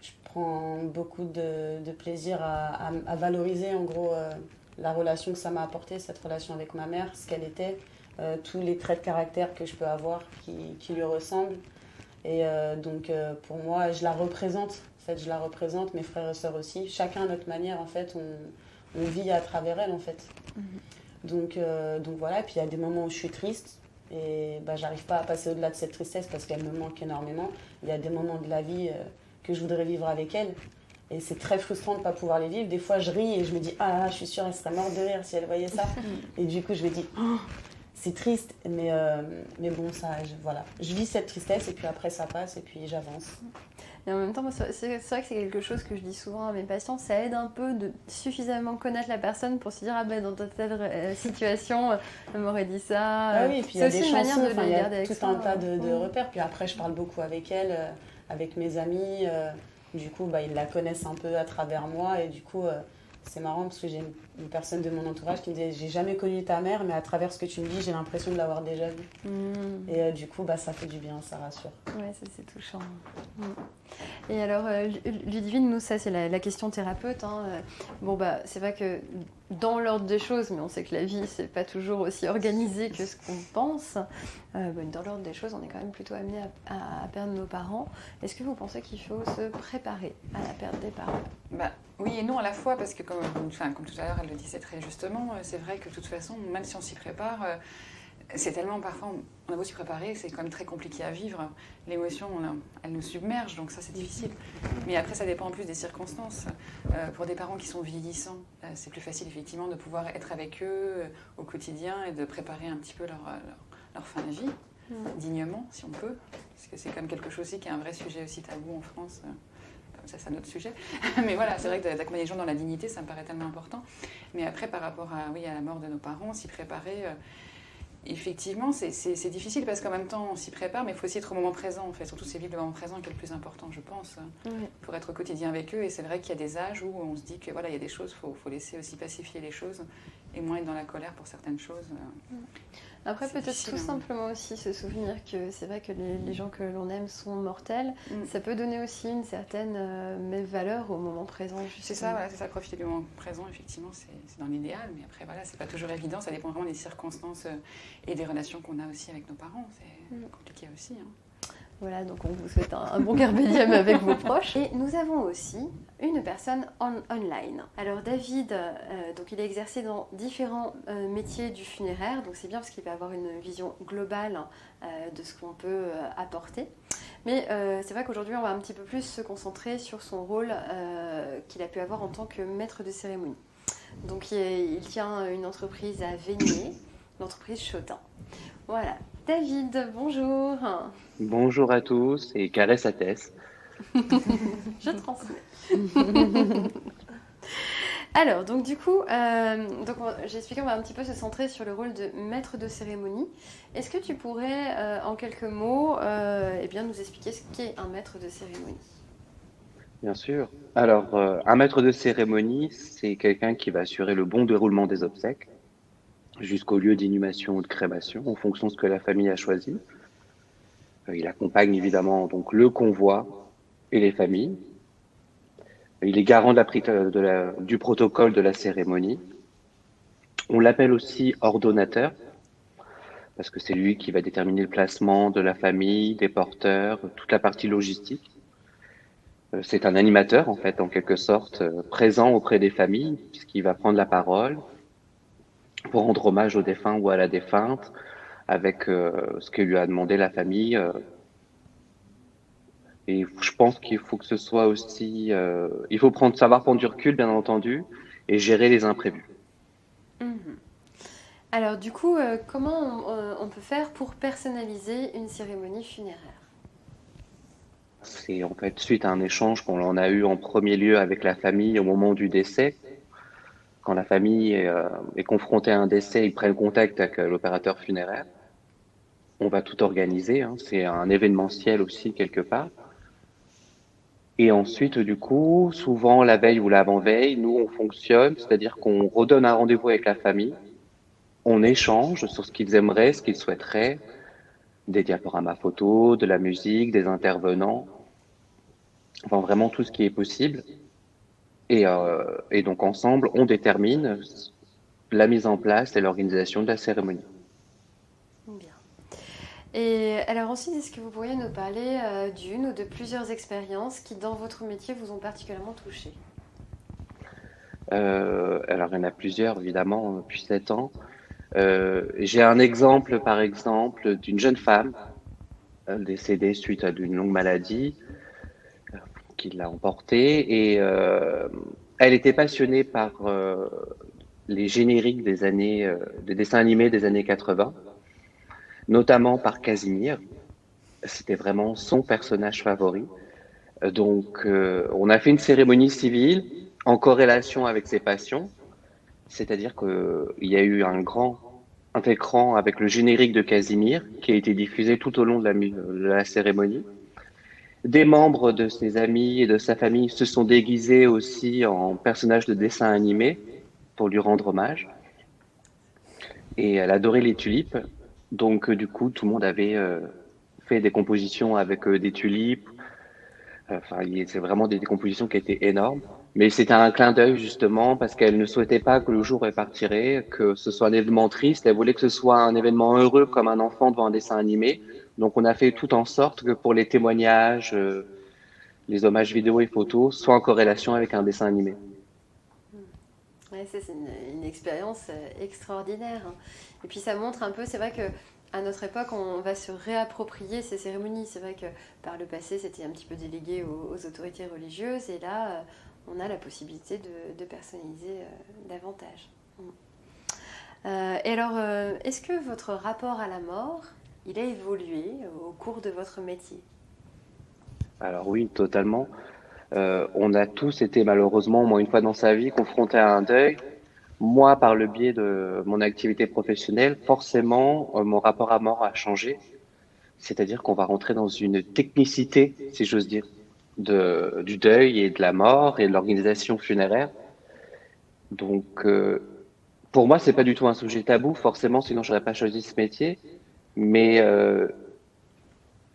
je prends beaucoup de plaisir à valoriser, en gros, la relation que ça m'a apporté, cette relation avec ma mère, ce qu'elle était, tous les traits de caractère que je peux avoir qui lui ressemblent. Et donc, pour moi, je la représente. En fait, je la représente, mes frères et sœurs aussi. Chacun à notre manière, en fait, on vit à travers elle, en fait. Donc voilà, et puis il y a des moments où je suis triste et j'arrive pas à passer au-delà de cette tristesse parce qu'elle me manque énormément. Il y a des moments de la vie que je voudrais vivre avec elle et c'est très frustrant de ne pas pouvoir les vivre. Des fois, je ris et je me dis « Ah, je suis sûre, elle serait morte de rire si elle voyait ça. » Et du coup, je me dis oh, « C'est triste, mais bon, voilà. Je vis cette tristesse et puis après, ça passe et puis j'avance. » Et en même temps, c'est vrai que c'est quelque chose que je dis souvent à mes patients, ça aide un peu de suffisamment connaître la personne pour se dire ah dans telle situation, elle m'aurait dit ça. Ah oui, et puis il y a des chansons, il y a tout un tas de repères. Puis après, je parle beaucoup avec elle, avec mes amis. Du coup, ils la connaissent un peu à travers moi et du coup, c'est marrant parce que j'ai une personne de mon entourage qui me disait j'ai jamais connu ta mère, mais à travers ce que tu me dis, j'ai l'impression de l'avoir déjà vue. Et du coup, ça fait du bien, ça rassure. Ouais, ça c'est touchant. Et alors, Ludivine, nous, ça c'est la question thérapeute. C'est vrai que dans l'ordre des choses, mais on sait que la vie, c'est pas toujours aussi organisé que ce qu'on pense. Dans l'ordre des choses, on est quand même plutôt amené à perdre nos parents. Est-ce que vous pensez qu'il faut se préparer à la perte des parents ? Oui et non à la fois, parce que comme tout à l'heure, elle le disait très justement, c'est vrai que de toute façon, même si on s'y prépare, C'est tellement, parfois, on a beau s'y préparer, c'est quand même très compliqué à vivre. L'émotion, elle nous submerge, donc ça, c'est difficile. Mais après, ça dépend en plus des circonstances. Pour des parents qui sont vieillissants, c'est plus facile, effectivement, de pouvoir être avec eux au quotidien et de préparer un petit peu leur fin de vie, dignement, si on peut. Parce que c'est quand même quelque chose aussi qui est un vrai sujet aussi tabou en France. Ça, c'est un autre sujet. Mais voilà, c'est vrai que d'accompagner les gens dans la dignité, ça me paraît tellement important. Mais après, par rapport à la mort de nos parents, s'y préparer... Effectivement, c'est difficile parce qu'en même temps, on s'y prépare, mais il faut aussi être au moment présent, en fait. Surtout, c'est vivre le moment présent qui est le plus important, je pense, pour être au quotidien avec eux. Et c'est vrai qu'il y a des âges où on se dit que voilà, il y a des choses, faut laisser aussi pacifier les choses et moins être dans la colère pour certaines choses. Après, peut-être tout simplement aussi se souvenir que c'est vrai que les gens que l'on aime sont mortels. Ça peut donner aussi une certaine valeur au moment présent. C'est ça, voilà, c'est ça, profiter du moment présent, effectivement, c'est dans l'idéal. Mais après, voilà, c'est pas toujours évident, ça dépend vraiment des circonstances et des relations qu'on a aussi avec nos parents. C'est compliqué aussi. Voilà, donc on vous souhaite un bon carpe diem avec vos proches. Et nous avons aussi une personne online. Alors David, donc il est exercé dans différents métiers du funéraire, donc c'est bien parce qu'il va avoir une vision globale de ce qu'on peut apporter. Mais c'est vrai qu'aujourd'hui on va un petit peu plus se concentrer sur son rôle qu'il a pu avoir en tant que maître de cérémonie. Donc il tient une entreprise à Vénier, l'entreprise Chotin. Voilà. David, bonjour. Bonjour à tous et caresse à Tess. Je transmets. Alors, donc du coup, j'ai expliqué, on va un petit peu se centrer sur le rôle de maître de cérémonie. Est-ce que tu pourrais, en quelques mots, nous expliquer ce qu'est un maître de cérémonie ? Bien sûr. Alors, un maître de cérémonie, c'est quelqu'un qui va assurer le bon déroulement des obsèques jusqu'au lieu d'inhumation ou de crémation, en fonction de ce que la famille a choisi. Il accompagne évidemment donc le convoi et les familles. Il est garant du protocole de la cérémonie. On l'appelle aussi ordonnateur, parce que c'est lui qui va déterminer le placement de la famille, des porteurs, toute la partie logistique. C'est un animateur, en fait, en quelque sorte, présent auprès des familles, puisqu'il va prendre la parole pour rendre hommage au défunt ou à la défunte, avec ce que lui a demandé la famille. Et je pense qu'il faut que ce soit aussi... il faut savoir prendre du recul, bien entendu, et gérer les imprévus. Alors du coup, comment on peut faire pour personnaliser une cérémonie funéraire ? C'est en fait suite à un échange qu'on en a eu en premier lieu avec la famille au moment du décès. Quand la famille est confrontée à un décès, ils prennent contact avec l'opérateur funéraire. On va tout organiser, c'est un événementiel aussi quelque part. Et ensuite, du coup, souvent la veille ou l'avant-veille, nous on fonctionne, c'est-à-dire qu'on redonne un rendez-vous avec la famille, on échange sur ce qu'ils aimeraient, ce qu'ils souhaiteraient, des diaporamas photos, de la musique, des intervenants, enfin vraiment tout ce qui est possible. Et donc ensemble, on détermine la mise en place et l'organisation de la cérémonie. Bien. Et alors ensuite, est-ce que vous pourriez nous parler d'une ou de plusieurs expériences qui, dans votre métier, vous ont particulièrement touché ? Alors il y en a plusieurs, évidemment, depuis 7 ans. J'ai un exemple, par exemple, d'une jeune femme décédée suite à une longue maladie qui l'a emportée, et elle était passionnée par les génériques des dessins animés des années 80, notamment par Casimir. C'était vraiment son personnage favori. Donc, on a fait une cérémonie civile en corrélation avec ses passions, c'est-à-dire qu'il y a eu un écran avec le générique de Casimir qui a été diffusé tout au long de la cérémonie. Des membres de ses amis et de sa famille se sont déguisés aussi en personnages de dessins animés pour lui rendre hommage. Et elle adorait les tulipes. Donc, du coup, tout le monde avait fait des compositions avec des tulipes. C'est vraiment des compositions qui étaient énormes. Mais c'était un clin d'œil, justement, parce qu'elle ne souhaitait pas que le jour elle partirait, que ce soit un événement triste. Elle voulait que ce soit un événement heureux, comme un enfant devant un dessin animé. Donc, on a fait tout en sorte que pour les témoignages, les hommages vidéo et photos soient en corrélation avec un dessin animé. Ouais, c'est une expérience extraordinaire. Et puis ça montre un peu, c'est vrai qu'à notre époque, on va se réapproprier ces cérémonies. C'est vrai que par le passé, c'était un petit peu délégué aux autorités religieuses. Et là, on a la possibilité de personnaliser davantage. Et alors, est-ce que votre rapport à la mort, il a évolué au cours de votre métier? Alors oui, totalement. On a tous été malheureusement, au moins une fois dans sa vie, confrontés à un deuil. Moi, par le biais de mon activité professionnelle, forcément, mon rapport à mort a changé. C'est-à-dire qu'on va rentrer dans une technicité, si j'ose dire, du deuil et de la mort et de l'organisation funéraire. Donc, pour moi, c'est pas du tout un sujet tabou, forcément, sinon j'aurais pas choisi ce métier. Mais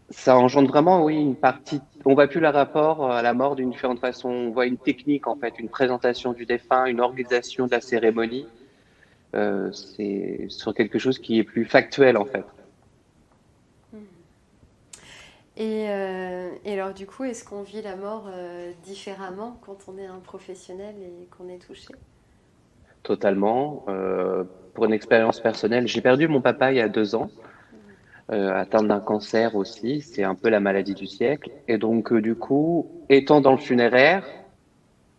ça engendre vraiment, oui, une partie. On voit plus le rapport à la mort d'une différente façon. On voit une technique, en fait, une présentation du défunt, une organisation de la cérémonie. C'est sur quelque chose qui est plus factuel, en fait. Et alors, du coup, est-ce qu'on vit la mort différemment quand on est un professionnel et qu'on est touché? Totalement. Pour une expérience personnelle, j'ai perdu mon papa il y a 2 ans. Atteint d'un cancer aussi, c'est un peu la maladie du siècle. Et donc, du coup, étant dans le funéraire,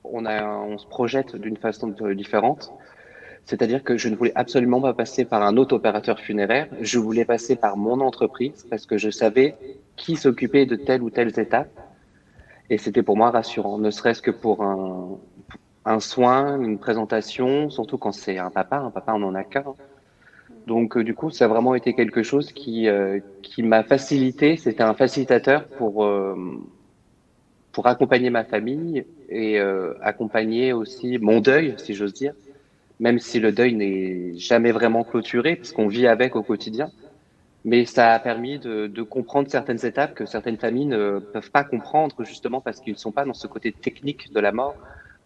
on se projette d'une façon différente. C'est-à-dire que je ne voulais absolument pas passer par un autre opérateur funéraire. Je voulais passer par mon entreprise parce que je savais qui s'occupait de telle ou telle étape. Et c'était pour moi rassurant, ne serait-ce que pour un soin, une présentation, surtout quand c'est un papa on en a qu'un. Donc, du coup, ça a vraiment été quelque chose qui m'a facilité. C'était un facilitateur pour accompagner ma famille et accompagner aussi mon deuil, si j'ose dire, même si le deuil n'est jamais vraiment clôturé, parce qu'on vit avec au quotidien. Mais ça a permis de comprendre certaines étapes que certaines familles ne peuvent pas comprendre, justement parce qu'ils ne sont pas dans ce côté technique de la mort.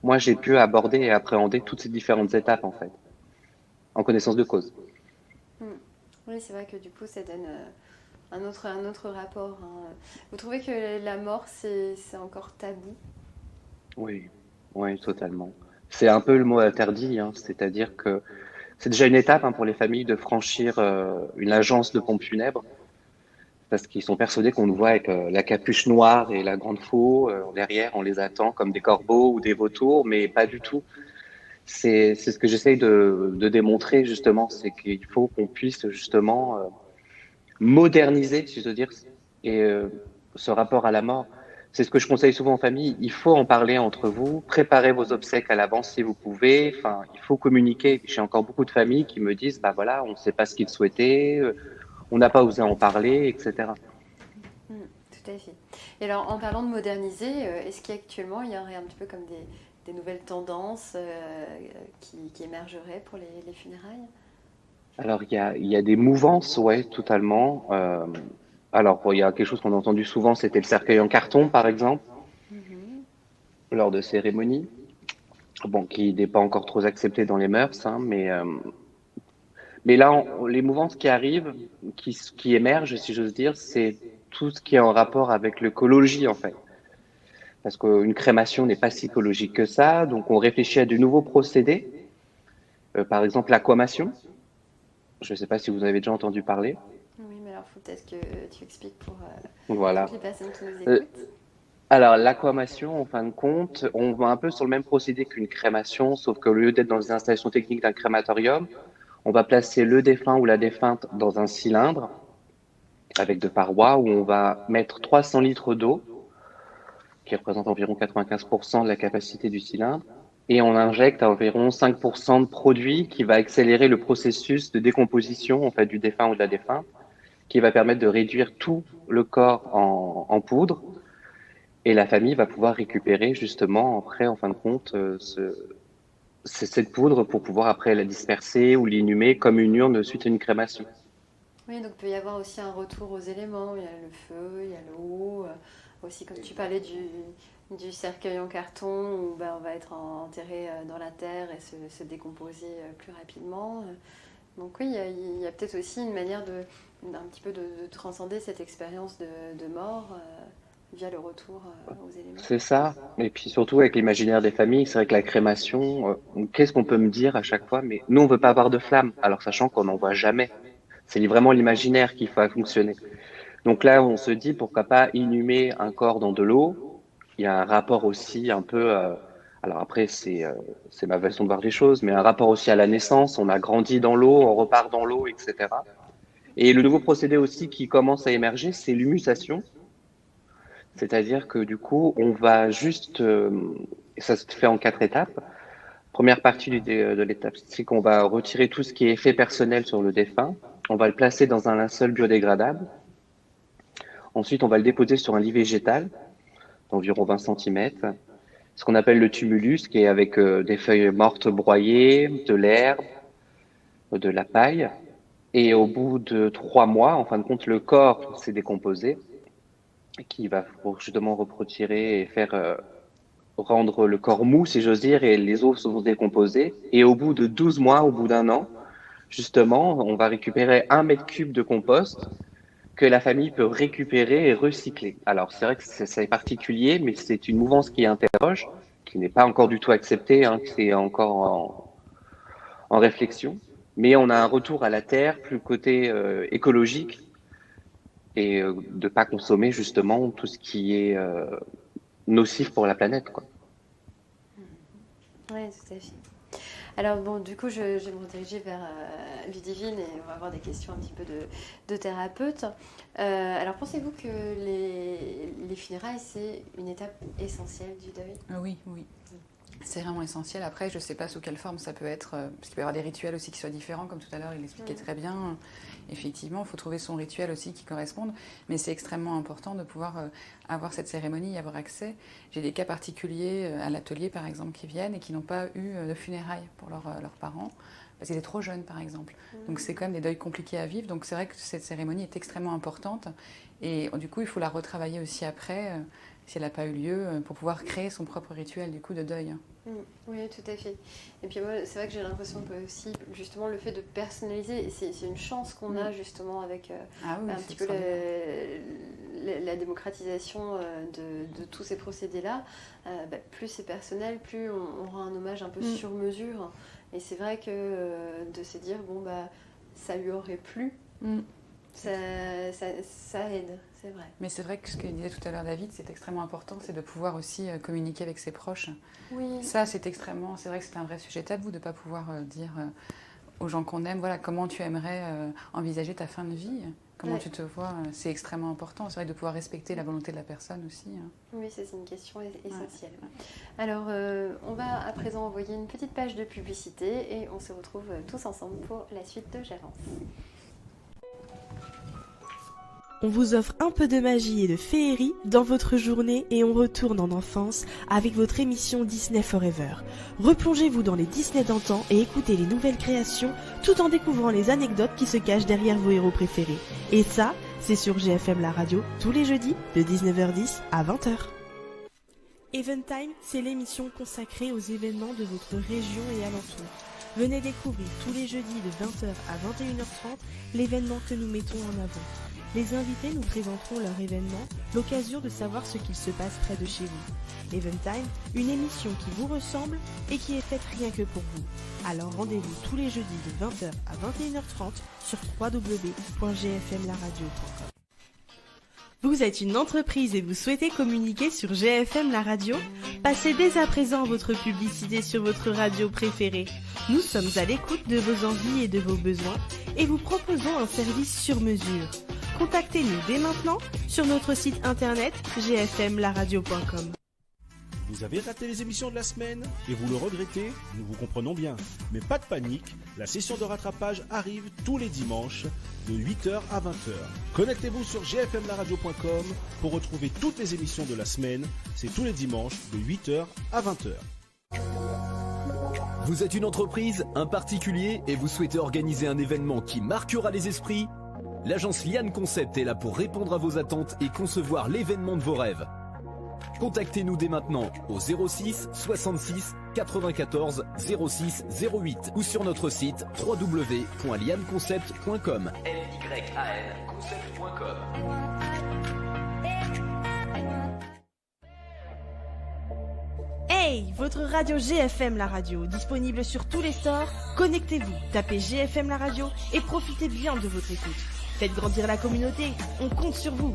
Moi, j'ai pu aborder et appréhender toutes ces différentes étapes, en fait, en connaissance de cause. Oui, c'est vrai que du coup, ça donne un autre rapport. Vous trouvez que la mort, c'est encore tabou? Oui, oui, totalement. C'est un peu le mot interdit, c'est-à-dire que c'est déjà une étape pour les familles de franchir une agence de pompes funèbres, parce qu'ils sont persuadés qu'on nous voit avec la capuche noire et la grande faux. Derrière, on les attend comme des corbeaux ou des vautours, mais pas du tout. C'est ce que j'essaye de démontrer, justement, c'est qu'il faut qu'on puisse, justement, moderniser, si je veux dire, et ce rapport à la mort. C'est ce que je conseille souvent aux familles. Il faut en parler entre vous, préparez vos obsèques à l'avance si vous pouvez. Enfin, il faut communiquer. J'ai encore beaucoup de familles qui me disent, bah voilà, on ne sait pas ce qu'ils souhaitaient, on n'a pas osé en parler, etc. Tout à fait. Et alors, en parlant de moderniser, est-ce qu'actuellement, il y aurait un petit peu comme des nouvelles tendances qui émergeraient pour les funérailles? Alors, il y a des mouvances, ouais, totalement. Alors, il y a quelque chose qu'on a entendu souvent, c'était le cercueil en carton, par exemple, lors de cérémonies. Bon, qui n'est pas encore trop accepté dans les mœurs, mais là, les mouvances qui arrivent, qui émergent, si j'ose dire, c'est tout ce qui est en rapport avec l'écologie, en fait. Parce qu'une crémation n'est pas si écologique que ça, donc on réfléchit à de nouveaux procédés. Par exemple, l'aquamation. Je ne sais pas si vous en avez déjà entendu parler. Oui, mais alors il faut peut-être que tu expliques pour Voilà. toutes les personnes qui nous écoutent. Alors, l'aquamation, en fin de compte, on va un peu sur le même procédé qu'une crémation, sauf qu'au lieu d'être dans les installations techniques d'un crématorium, on va placer le défunt ou la défunte dans un cylindre avec 2 parois où on va mettre 300 litres d'eau, qui représente environ 95% de la capacité du cylindre, et on injecte environ 5% de produit qui va accélérer le processus de décomposition en fait, du défunt ou de la défunte, qui va permettre de réduire tout le corps en poudre, et la famille va pouvoir récupérer justement après, en fin de compte, cette poudre pour pouvoir après la disperser ou l'inhumer comme une urne suite à une crémation. Oui, donc il peut y avoir aussi un retour aux éléments. Il y a le feu, il y a l'eau. Aussi, comme tu parlais du cercueil en carton, où on va être enterré dans la terre et se décomposer plus rapidement. Donc oui, il y a peut-être aussi une manière un petit peu de transcender cette expérience de mort via le retour aux éléments. C'est ça. Et puis surtout avec l'imaginaire des familles, c'est vrai que la crémation, qu'est-ce qu'on peut me dire à chaque fois? Mais nous, on veut pas avoir de flamme, alors sachant qu'on n'en voit jamais. C'est vraiment l'imaginaire qui fait fonctionner. Donc là, on se dit, pourquoi pas inhumer un corps dans de l'eau? Il y a un rapport aussi un peu... alors après, c'est ma façon de voir les choses, mais un rapport aussi à la naissance. On a grandi dans l'eau, on repart dans l'eau, etc. Et le nouveau procédé aussi qui commence à émerger, c'est l'humusation. C'est-à-dire que du coup, on va juste... ça se fait en 4 étapes. Première partie de l'étape, c'est qu'on va retirer tout ce qui est effet personnel sur le défunt. On va le placer dans un linceul biodégradable. Ensuite, on va le déposer sur un lit végétal d'environ 20 cm. Ce qu'on appelle le tumulus, qui est avec des feuilles mortes broyées, de l'herbe, de la paille. Et au bout de 3 mois, en fin de compte, le corps s'est décomposé, qui va justement retirer et faire rendre le corps mou, si j'ose dire, et les os se vont décomposer. Et au bout de 12 mois, au bout d'1 an, justement, on va récupérer 1 mètre cube de compost que la famille peut récupérer et recycler. Alors, c'est vrai que c'est particulier, mais c'est une mouvance qui interroge, qui n'est pas encore du tout acceptée, hein, c'est encore en réflexion. Mais on a un retour à la terre, plus côté écologique, et de ne pas consommer justement tout ce qui est nocif pour la planète, quoi. Oui, tout à fait. Alors bon, du coup, je vais me rediriger vers Ludivine et on va avoir des questions un petit peu de thérapeute. Alors, pensez-vous que les funérailles, c'est une étape essentielle du deuil? Oui, oui. C'est vraiment essentiel. Après, je ne sais pas sous quelle forme ça peut être, parce qu'il peut y avoir des rituels aussi qui soient différents, comme tout à l'heure, il l'expliquait très bien. Effectivement, il faut trouver son rituel aussi qui corresponde, mais c'est extrêmement important de pouvoir avoir cette cérémonie, y avoir accès. J'ai des cas particuliers à l'atelier, par exemple, qui viennent et qui n'ont pas eu de funérailles pour leurs parents, parce qu'ils étaient trop jeunes, par exemple. Donc c'est quand même des deuils compliqués à vivre, donc c'est vrai que cette cérémonie est extrêmement importante, et du coup, il faut la retravailler aussi après, si elle n'a pas eu lieu, pour pouvoir créer son propre rituel, du coup, de deuil. Oui, tout à fait. Et puis moi, c'est vrai que j'ai l'impression que aussi, justement, le fait de personnaliser, c'est une chance qu'on a justement avec un petit peu la démocratisation de tous ces procédés-là. Plus c'est personnel, plus on rend un hommage un peu sur mesure. Et c'est vrai que de se dire, bon, ça lui aurait plu, ça aide. C'est vrai. Mais c'est vrai que ce que disait tout à l'heure David, c'est extrêmement important, c'est de pouvoir aussi communiquer avec ses proches. Oui. Ça, c'est vrai que c'est un vrai sujet tabou de ne pas pouvoir dire aux gens qu'on aime, voilà, comment tu aimerais envisager ta fin de vie, comment tu te vois, c'est extrêmement important. C'est vrai de pouvoir respecter la volonté de la personne aussi. Oui, c'est une question essentielle. Ouais. Alors, on va à présent envoyer une petite page de publicité et on se retrouve tous ensemble pour la suite de J'avance. On vous offre un peu de magie et de féerie dans votre journée et on retourne en enfance avec votre émission Disney Forever. Replongez-vous dans les Disney d'antan et écoutez les nouvelles créations tout en découvrant les anecdotes qui se cachent derrière vos héros préférés. Et ça, c'est sur GFM la radio tous les jeudis de 19h10 à 20h. Eventime, c'est l'émission consacrée aux événements de votre région et alentour. Venez découvrir tous les jeudis de 20h à 21h30 l'événement que nous mettons en avant. Les invités nous présenteront leur événement, l'occasion de savoir ce qu'il se passe près de chez vous. Eventime, une émission qui vous ressemble et qui est faite rien que pour vous. Alors rendez-vous tous les jeudis de 20h à 21h30 sur www.gfmlaradio.com. Vous êtes une entreprise et vous souhaitez communiquer sur GFM la radio? Passez dès à présent votre publicité sur votre radio préférée. Nous sommes à l'écoute de vos envies et de vos besoins et vous proposons un service sur mesure. Contactez-nous dès maintenant sur notre site internet gfmlaradio.com. Vous avez raté les émissions de la semaine et vous le regrettez? Nous vous comprenons bien. Mais pas de panique, la session de rattrapage arrive tous les dimanches de 8h à 20h. Connectez-vous sur gfmlaradio.com pour retrouver toutes les émissions de la semaine. C'est tous les dimanches de 8h à 20h. Vous êtes une entreprise, un particulier et vous souhaitez organiser un événement qui marquera les esprits? L'agence Liane Concept est là pour répondre à vos attentes et concevoir l'événement de vos rêves. Contactez-nous dès maintenant au 06 66 94 06 08 ou sur notre site www.lianconcept.com. LYAN concept.com. Hey, votre radio GFM la radio, disponible sur tous les stores. Connectez-vous, tapez GFM la radio et profitez bien de votre écoute. Faites grandir la communauté, on compte sur vous.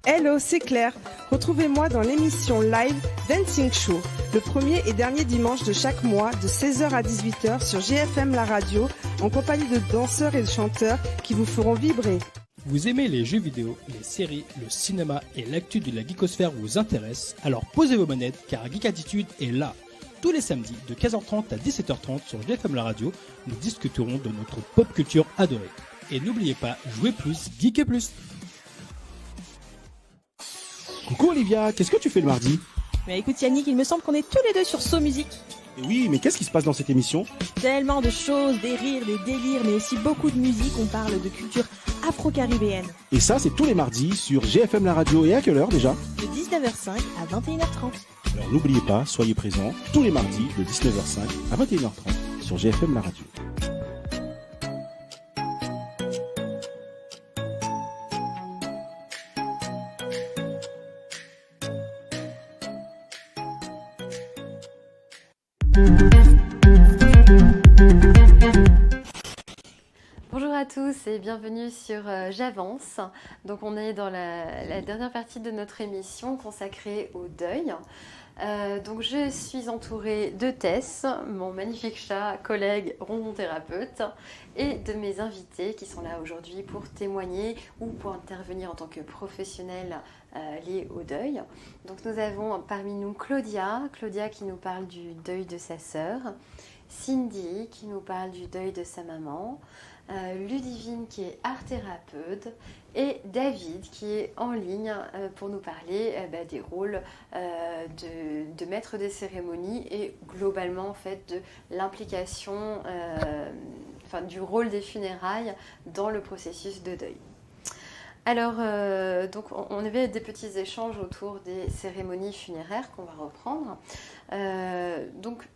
Hello, c'est Claire. Retrouvez-moi dans l'émission live Dancing Show, le premier et dernier dimanche de chaque mois de 16h à 18h sur GFM la radio, en compagnie de danseurs et de chanteurs qui vous feront vibrer. Vous aimez les jeux vidéo, les séries, le cinéma et l'actu de la geekosphère vous intéresse? Alors posez vos manettes car Geek Attitude est là. Tous les samedis de 15h30 à 17h30 sur GFM la radio, nous discuterons de notre pop culture adorée. Et n'oubliez pas, jouez plus, geekez plus. Coucou Olivia, qu'est-ce que tu fais le mardi? Mais écoute Yannick, il me semble qu'on est tous les deux sur So Musique. Et oui, mais qu'est-ce qui se passe dans cette émission? Tellement de choses, des rires, des délires, mais aussi beaucoup de musique. On parle de culture afro-caribéenne. Et ça, c'est tous les mardis sur GFM la radio. Et à quelle heure déjà? De 19h05 à 21h30. Alors n'oubliez pas, soyez présents tous les mardis de 19h05 à 21h30 sur GFM la radio. Bonjour à tous et bienvenue sur J'avance. Donc on est dans la dernière partie de notre émission consacrée au deuil. Donc je suis entourée de Tess, mon magnifique chat, collègue ronron thérapeute, et de mes invités qui sont là aujourd'hui pour témoigner ou pour intervenir en tant que professionnels liés au deuil. Donc nous avons parmi nous Claudia qui nous parle du deuil de sa sœur, Cindy qui nous parle du deuil de sa maman, Ludivine qui est art thérapeute et David qui est en ligne pour nous parler des rôles de maître des cérémonies et globalement en fait de l'implication du rôle des funérailles dans le processus de deuil. Alors, donc on avait des petits échanges autour des cérémonies funéraires qu'on va reprendre. Donc,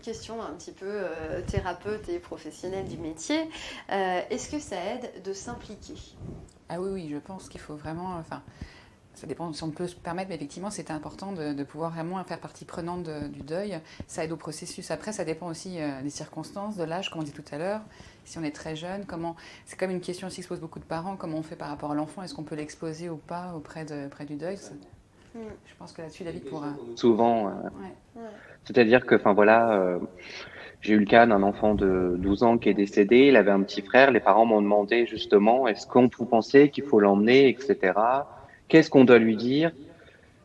question un petit peu thérapeute et professionnelle du métier. Est-ce que ça aide de s'impliquer? Ah oui, je pense qu'il faut vraiment... ça dépend si on peut se permettre, mais effectivement, c'est important de pouvoir vraiment faire partie prenante du deuil. Ça aide au processus. Après, ça dépend aussi des circonstances, de l'âge, comme on dit tout à l'heure. Si on est très jeune, c'est comme une question aussi que se posent beaucoup de parents. Comment on fait par rapport à l'enfant? Est-ce qu'on peut l'exposer ou pas auprès du deuil? Je pense que là-dessus, David pourra... Souvent, c'est-à-dire que, j'ai eu le cas d'un enfant de 12 ans qui est décédé, il avait un petit frère, les parents m'ont demandé justement, est-ce qu'on peut penser qu'il faut l'emmener, etc. Qu'est-ce qu'on doit lui dire?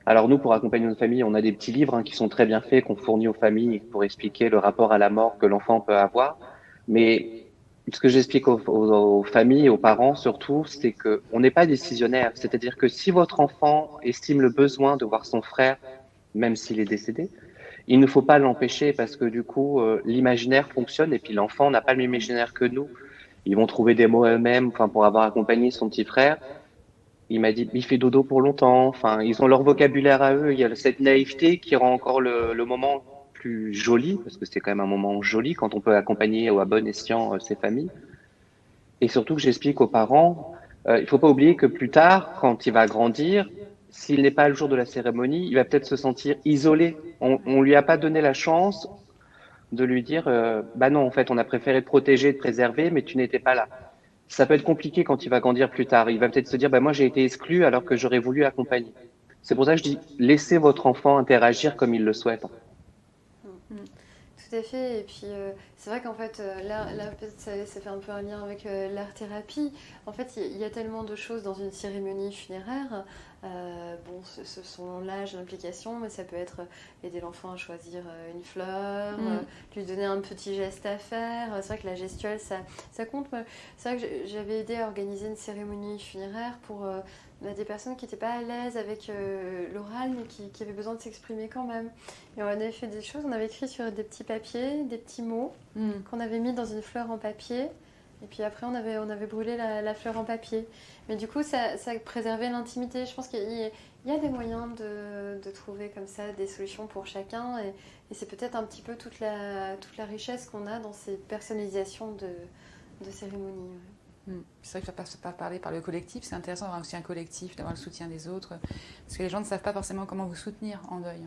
Alors nous, pour accompagner notre famille, on a des petits livres qui sont très bien faits, qu'on fournit aux familles pour expliquer le rapport à la mort que l'enfant peut avoir. Mais ce que j'explique aux familles, aux parents surtout, c'est qu'on n'est pas décisionnaire. C'est-à-dire que si votre enfant estime le besoin de voir son frère, même s'il est décédé, il ne faut pas l'empêcher parce que du coup, l'imaginaire fonctionne et puis l'enfant n'a pas le même imaginaire que nous. Ils vont trouver des mots eux-mêmes pour avoir accompagné son petit frère. Il m'a dit, il fait dodo pour longtemps. Ils ont leur vocabulaire à eux. Il y a cette naïveté qui rend encore le moment plus joli, parce que c'est quand même un moment joli quand on peut accompagner à bon escient ces familles. Et surtout que j'explique aux parents, il faut pas oublier que plus tard, quand il va grandir, s'il n'est pas le jour de la cérémonie, il va peut-être se sentir isolé. On lui a pas donné la chance de lui dire, non, en fait, on a préféré te protéger, te préserver, mais tu n'étais pas là. Ça peut être compliqué quand il va grandir plus tard. Il va peut-être se dire, moi j'ai été exclu alors que j'aurais voulu accompagner. C'est pour ça que je dis, laissez votre enfant interagir comme il le souhaite. Tout à fait, et puis c'est vrai qu'en fait, là ça fait un peu un lien avec l'art-thérapie. En fait, il y a tellement de choses dans une cérémonie funéraire. Ce sont l'âge, l'implication, mais ça peut être aider l'enfant à choisir une fleur, lui donner un petit geste à faire. C'est vrai que la gestuelle, ça compte. C'est vrai que j'avais aidé à organiser une cérémonie funéraire pour des personnes qui n'étaient pas à l'aise avec l'oral, mais qui avaient besoin de s'exprimer quand même. Et on avait fait des choses, on avait écrit sur des petits papiers, des petits mots qu'on avait mis dans une fleur en papier. Et puis après, on avait brûlé la fleur en papier. Mais du coup, ça préservait l'intimité. Je pense qu'il y a des moyens de trouver comme ça des solutions pour chacun. Et c'est peut-être un petit peu toute la richesse qu'on a dans ces personnalisations de cérémonies. Ouais. C'est vrai que ça passe parler par le collectif. C'est intéressant d'avoir aussi un collectif, d'avoir le soutien des autres. Parce que les gens ne savent pas forcément comment vous soutenir en deuil.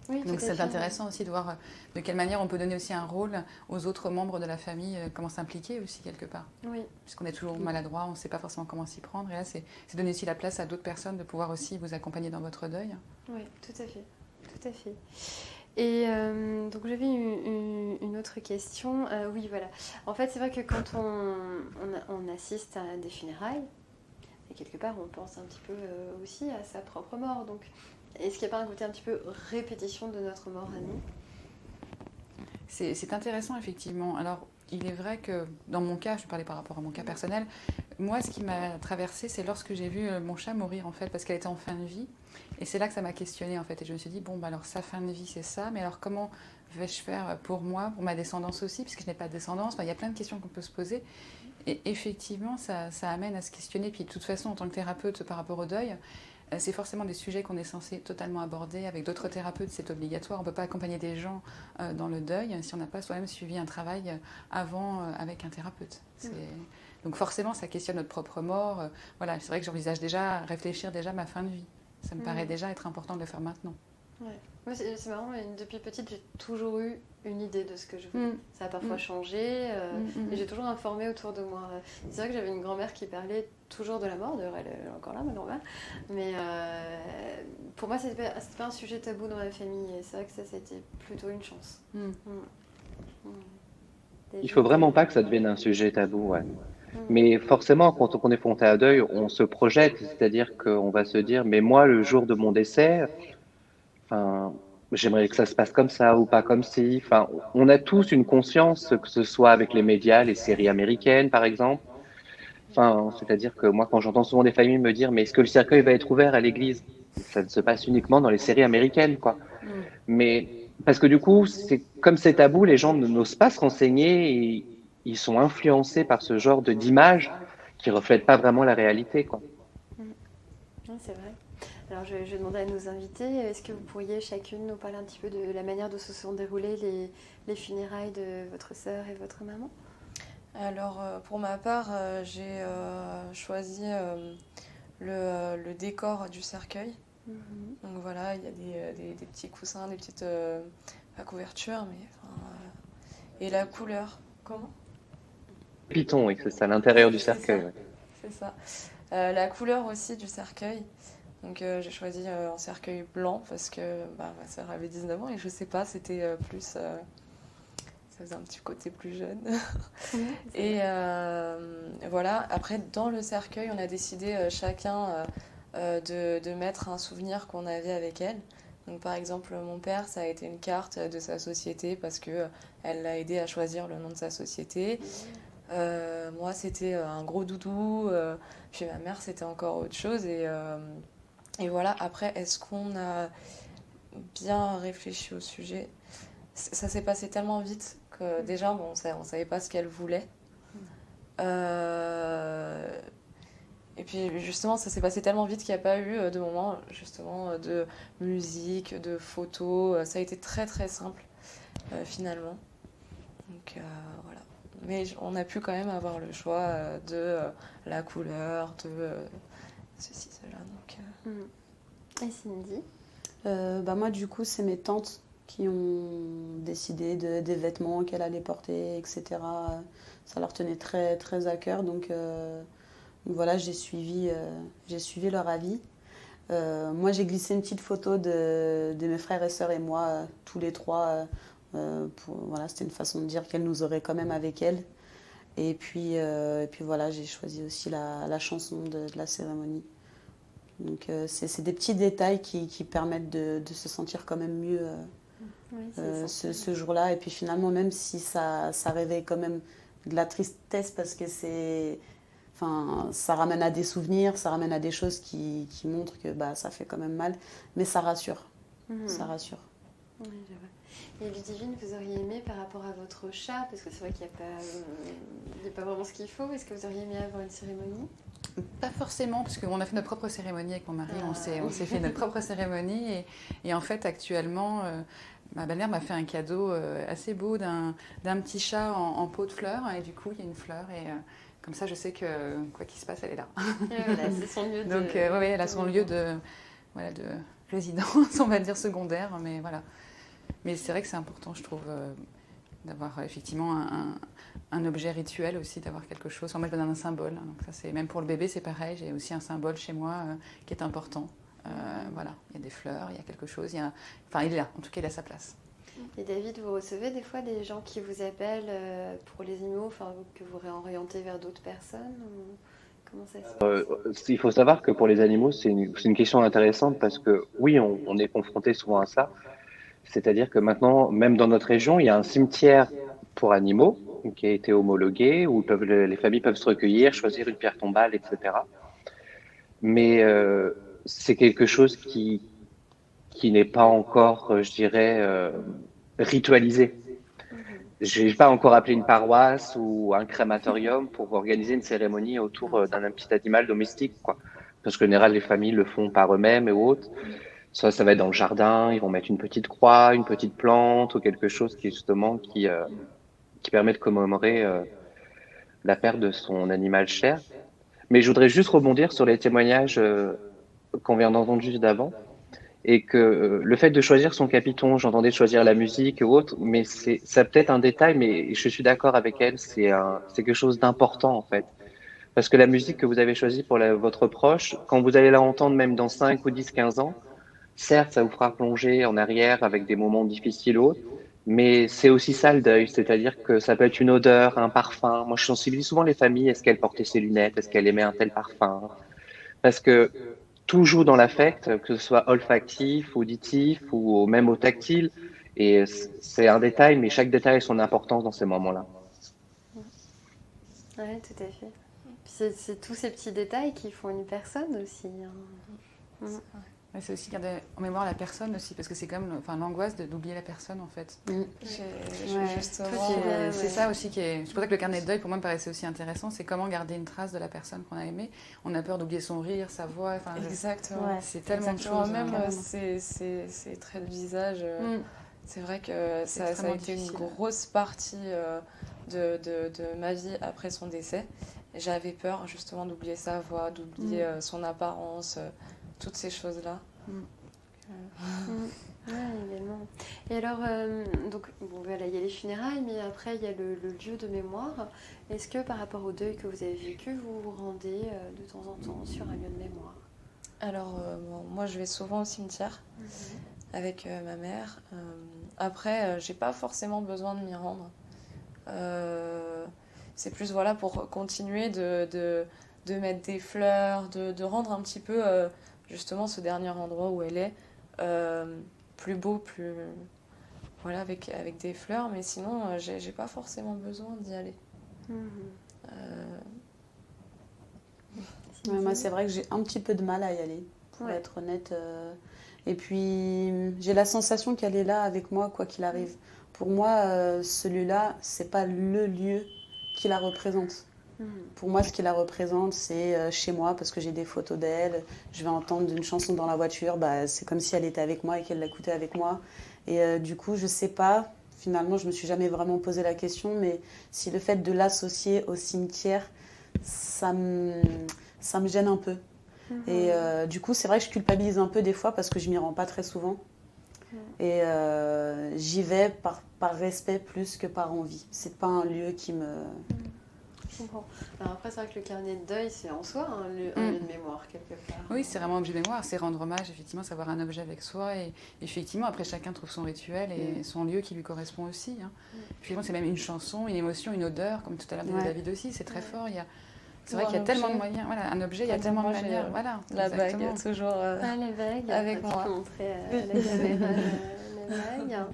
Oui, Donc tout à c'est fait. intéressant aussi de voir de quelle manière on peut donner aussi un rôle aux autres membres de la famille, comment s'impliquer aussi quelque part. Oui. Puisqu'on est toujours maladroit, on ne sait pas forcément comment s'y prendre. Et là, c'est donner aussi la place à d'autres personnes de pouvoir aussi vous accompagner dans votre deuil. Oui, tout à fait. Tout à fait. Et donc j'avais une autre question. Oui, voilà. En fait, c'est vrai que quand on assiste à des funérailles, et quelque part, on pense un petit peu aussi à sa propre mort. Donc, est-ce qu'il n'y a pas un côté un petit peu répétition de notre mort à nous? C'est intéressant, effectivement. Alors, il est vrai que dans mon cas, je parlais par rapport à mon cas personnel, moi, ce qui m'a traversée, c'est lorsque j'ai vu mon chat mourir, en fait, parce qu'elle était en fin de vie. Et c'est là que ça m'a questionnée, en fait. Et je me suis dit, bon, bah, alors, sa fin de vie, c'est ça. Mais alors, comment vais-je faire pour moi, pour ma descendance aussi, puisque je n'ai pas de descendance? Il y a plein de questions qu'on peut se poser. Et effectivement, ça amène à se questionner. Puis, de toute façon, en tant que thérapeute par rapport au deuil, c'est forcément des sujets qu'on est censé totalement aborder. Avec d'autres thérapeutes, c'est obligatoire. On ne peut pas accompagner des gens dans le deuil si on n'a pas soi-même suivi un travail avant avec un thérapeute. Donc forcément, ça questionne notre propre mort. Voilà, c'est vrai que j'envisage déjà, réfléchir déjà à ma fin de vie. Ça me paraît déjà être important de le faire maintenant. Ouais. Moi, c'est marrant, mais depuis petite, j'ai toujours eu une idée de ce que je voulais. Ça a parfois changé, et j'ai toujours informé autour de moi. C'est vrai que j'avais une grand-mère qui parlait toujours de la mort, d'ailleurs elle est encore là, ma grand-mère. Mais pour moi, c'était pas un sujet tabou dans ma famille, et c'est vrai que ça, c'était plutôt une chance. Il faut vraiment pas que ça devienne un sujet tabou, ouais. Mais forcément, quand on est confronté à deuil, on se projette, c'est-à-dire qu'on va se dire, mais moi, le jour de mon décès, enfin, j'aimerais que ça se passe comme ça ou pas comme ci. Enfin, on a tous une conscience, que ce soit avec les médias, les séries américaines, par exemple. Enfin, c'est-à-dire que moi, quand j'entends souvent des familles me dire, mais est-ce que le cercueil va être ouvert à l'église? Ça ne se passe uniquement dans les séries américaines, quoi. Mais parce que du coup, c'est comme c'est tabou, les gens n'osent pas se renseigner et ils sont influencés par ce genre d'images qui reflètent pas vraiment la réalité, quoi. Oui, c'est vrai. Alors, je vais demander à nos invités, est-ce que vous pourriez chacune nous parler un petit peu de la manière dont se sont déroulées les funérailles de votre sœur et votre maman? Alors, pour ma part, j'ai choisi le décor du cercueil. Donc voilà, il y a des petits coussins, des petites pas couvertures, mais et la couleur. Comment? Python, oui, c'est ça, l'intérieur du cercueil. Ouais. C'est ça. La couleur aussi du cercueil. Donc j'ai choisi un cercueil blanc parce que ma sœur avait 19 ans et je sais pas, c'était plus... ça faisait un petit côté plus jeune. Et voilà, après dans le cercueil, on a décidé chacun de mettre un souvenir qu'on avait avec elle. Donc par exemple, mon père, ça a été une carte de sa société parce qu'elle l'a aidé à choisir le nom de sa société. Moi, c'était un gros doudou. Puis ma mère, c'était encore autre chose. Et voilà, après, est-ce qu'on a bien réfléchi au sujet? Ça s'est passé tellement vite que déjà, bon, on savait pas ce qu'elle voulait. Et puis justement, ça s'est passé tellement vite qu'il n'y a pas eu de moment justement de musique, de photos. Ça a été très très simple finalement. Donc voilà. Mais on a pu quand même avoir le choix de la couleur, de ceci, cela. Donc, Et Cindy? Moi du coup, c'est mes tantes qui ont décidé des vêtements qu'elle allait porter, etc. Ça leur tenait très, très à cœur. Donc voilà, j'ai suivi leur avis. Moi, j'ai glissé une petite photo de mes frères et sœurs et moi, tous les trois. Voilà, c'était une façon de dire qu'elle nous aurait quand même avec elle. Et puis voilà, j'ai choisi aussi la chanson de la cérémonie. Donc c'est des petits détails qui permettent de se sentir quand même mieux ce jour-là. Et puis finalement, même si ça réveille quand même de la tristesse parce que ça ramène à des souvenirs, ça ramène à des choses qui montrent que ça fait quand même mal, mais ça rassure. Ça rassure. Oui, je vois. Et Ludivine, vous auriez aimé par rapport à votre chat, parce que c'est vrai qu'il n'y a pas vraiment ce qu'il faut, est-ce que vous auriez aimé avoir une cérémonie? Pas forcément, parce qu'on a fait notre propre cérémonie avec mon mari, on s'est fait notre propre cérémonie et en fait actuellement ma belle-mère m'a fait un cadeau assez beau d'un petit chat en pot de fleurs et du coup il y a une fleur et comme ça je sais que quoi qu'il se passe elle est là. Et voilà, c'est son lieu de... Donc oui, elle a son lieu de voilà, de résidence, on va dire secondaire, mais voilà. Mais c'est vrai que c'est important, je trouve, d'avoir effectivement un objet rituel aussi, d'avoir quelque chose. Moi, je donne un symbole. Donc ça, c'est même pour le bébé, c'est pareil. J'ai aussi un symbole chez moi qui est important. Voilà, il y a des fleurs, il y a quelque chose. Enfin, il est là. En tout cas, il a sa place. Et David, vous recevez des fois des gens qui vous appellent pour les animaux, enfin que vous réorientez vers d'autres personnes ou... Comment ça se passe? Il faut savoir que pour les animaux, c'est une question intéressante parce que oui, on est confronté souvent à ça. C'est-à-dire que maintenant, même dans notre région, il y a un cimetière pour animaux qui a été homologué, où les familles peuvent se recueillir, choisir une pierre tombale, etc. Mais c'est quelque chose qui n'est pas encore, je dirais, ritualisé. Je n'ai pas encore appelé une paroisse ou un crématorium pour organiser une cérémonie autour d'un petit animal domestique, quoi. Parce qu'en général, les familles le font par eux-mêmes et autres. Soit ça va être dans le jardin, ils vont mettre une petite croix, une petite plante ou quelque chose qui justement qui permet de commémorer la perte de son animal cher. Mais je voudrais juste rebondir sur les témoignages qu'on vient d'entendre juste d'avant. Et que le fait de choisir son capiton, j'entendais choisir la musique ou autre, mais ça peut-être un détail, mais je suis d'accord avec elle, c'est quelque chose d'important en fait. Parce que la musique que vous avez choisie pour votre proche, quand vous allez la entendre même dans 5 ou 10, 15 ans, certes, ça vous fera plonger en arrière avec des moments difficiles ou autres, mais c'est aussi ça le deuil, c'est-à-dire que ça peut être une odeur, un parfum. Moi, je sensibilise souvent les familles, est-ce qu'elle portait ses lunettes, est-ce qu'elle aimait un tel parfum? Parce que tout joue dans l'affect, que ce soit olfactif, auditif ou même au tactile. Et c'est un détail, mais chaque détail a son importance dans ces moments-là. Oui, tout à fait. C'est tous ces petits détails qui font une personne aussi. Hein. C'est aussi garder en mémoire la personne aussi, parce que c'est quand même l'angoisse d'oublier la personne en fait. C'est ça aussi qui est... C'est pour ça que le carnet de deuil pour moi me paraissait aussi intéressant, c'est comment garder une trace de la personne qu'on a aimée. On a peur d'oublier son rire, sa voix, exactement. C'est tellement de choses. Même ces traits de visage, c'est vrai que ça a été une grosse partie de ma vie après son décès. J'avais peur justement d'oublier sa voix, d'oublier son apparence, toutes ces choses-là. Oui, également. Et alors, donc, bon, voilà, il y a les funérailles, mais après, il y a le lieu de mémoire. Est-ce que par rapport au deuil que vous avez vécu, vous vous rendez de temps en temps sur un lieu de mémoire? Alors, moi, je vais souvent au cimetière avec ma mère. Après, j'ai pas forcément besoin de m'y rendre. C'est plus voilà, pour continuer de mettre des fleurs, de rendre un petit peu justement ce dernier endroit où elle est plus beau, plus voilà, avec des fleurs. Mais sinon, j'ai pas forcément besoin d'y aller. Moi, c'est vrai que j'ai un petit peu de mal à y aller, pour être honnête. Et puis, j'ai la sensation qu'elle est là avec moi, quoi qu'il arrive. Pour moi, celui-là, c'est pas le lieu qui la représente. Pour moi, ce qui la représente, c'est chez moi, parce que j'ai des photos d'elle. Je vais entendre une chanson dans la voiture, c'est comme si elle était avec moi et qu'elle l'écoutait avec moi. Et du coup, je sais pas, finalement, je me suis jamais vraiment posé la question, mais si le fait de l'associer au cimetière, ça me gêne un peu. Et du coup, c'est vrai que je culpabilise un peu des fois parce que je m'y rends pas très souvent. Et j'y vais par respect plus que par envie. C'est pas un lieu qui me... Je comprends. Alors après, c'est vrai que le carnet de deuil, c'est en soi un lieu de mémoire, quelque part. Oui, c'est vraiment un objet de mémoire. C'est rendre hommage, effectivement, c'est avoir un objet avec soi. Et effectivement, après, chacun trouve son rituel et son lieu qui lui correspond aussi. Hein. Effectivement, c'est même une chanson, une émotion, une odeur, comme tout à l'heure disait David aussi. C'est très fort. C'est vrai qu'il y a tellement de moyens. Voilà, un objet, il y a tellement de manières. Voilà, la bague, toujours la bague, avec moi. Tu peux montrer à la caméra la bague.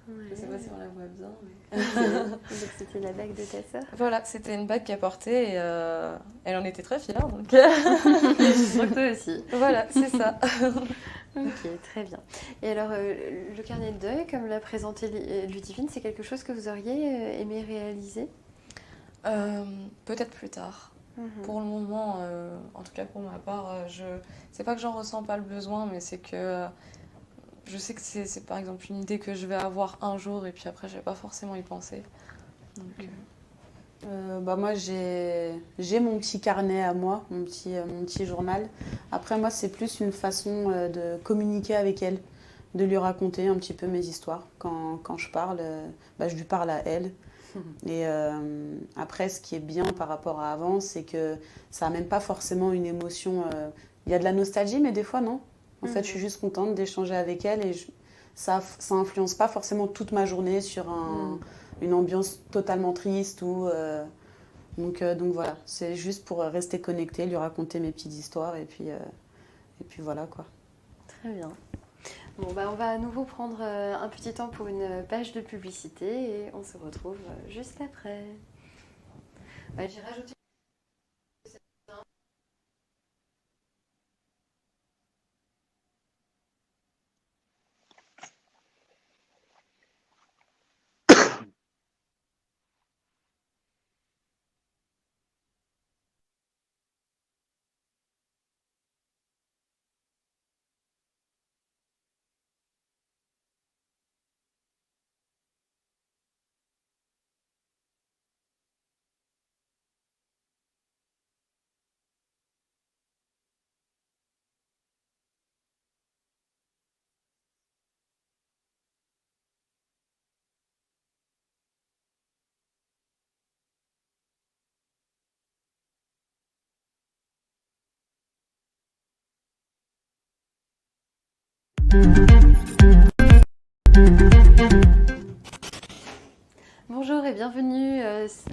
Je ne sais pas si on la voit bien. Mais... Donc c'était la bague de ta sœur? Voilà, c'était une bague qu'elle portait et elle en était très fière. Donc... Je crois que toi aussi. Voilà, c'est ça. Ok, très bien. Et alors, le carnet de deuil, comme l'a présenté Ludivine, c'est quelque chose que vous auriez aimé réaliser? Peut-être plus tard. Pour le moment, en tout cas pour ma part, c'est pas que j'en ressens pas le besoin, mais c'est que je sais que c'est par exemple une idée que je vais avoir un jour et puis après je vais pas forcément y penser. Donc, Moi, j'ai mon petit carnet à moi, mon petit journal. Après, moi, c'est plus une façon de communiquer avec elle, de lui raconter un petit peu mes histoires. Quand je parle, je lui parle à elle. Et après, ce qui est bien par rapport à avant, c'est que ça n'amène pas forcément une émotion. Il y a de la nostalgie, mais des fois, non. En fait, je suis juste contente d'échanger avec elle et ça influence pas forcément toute ma journée sur une ambiance totalement triste donc voilà, c'est juste pour rester connectée, lui raconter mes petites histoires et puis voilà quoi. Très bien. Bon, on va à nouveau prendre un petit temps pour une page de publicité et on se retrouve juste après. J'ai rajouté Bonjour et bienvenue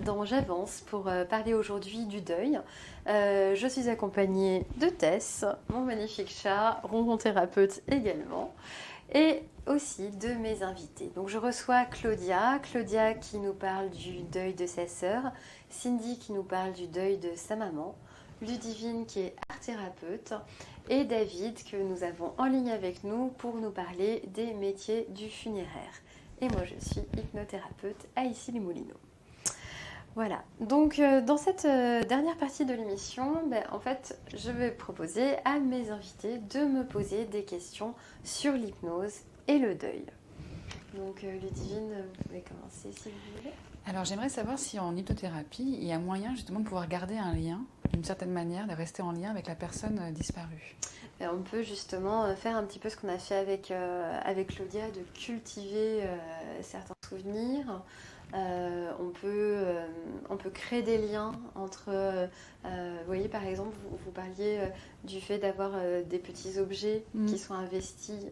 dans J'avance pour parler aujourd'hui du deuil. Je suis accompagnée de Tess, mon magnifique chat, ronron thérapeute également, et aussi de mes invités. Donc je reçois Claudia qui nous parle du deuil de sa sœur, Cindy qui nous parle du deuil de sa maman, Ludivine qui est art thérapeute et David que nous avons en ligne avec nous pour nous parler des métiers du funéraire. Et moi, je suis hypnothérapeute à Issy-les-Moulineaux. Voilà, donc dans cette dernière partie de l'émission, en fait, je vais proposer à mes invités de me poser des questions sur l'hypnose et le deuil. Donc Ludivine, vous pouvez commencer si vous voulez. Alors j'aimerais savoir si en hypnothérapie, il y a moyen justement de pouvoir garder un lien, d'une certaine manière, de rester en lien avec la personne disparue. On peut justement faire un petit peu ce qu'on a fait avec Claudia, de cultiver certains souvenirs. On peut créer des liens entre... vous voyez, par exemple, vous parliez du fait d'avoir des petits objets qui sont investis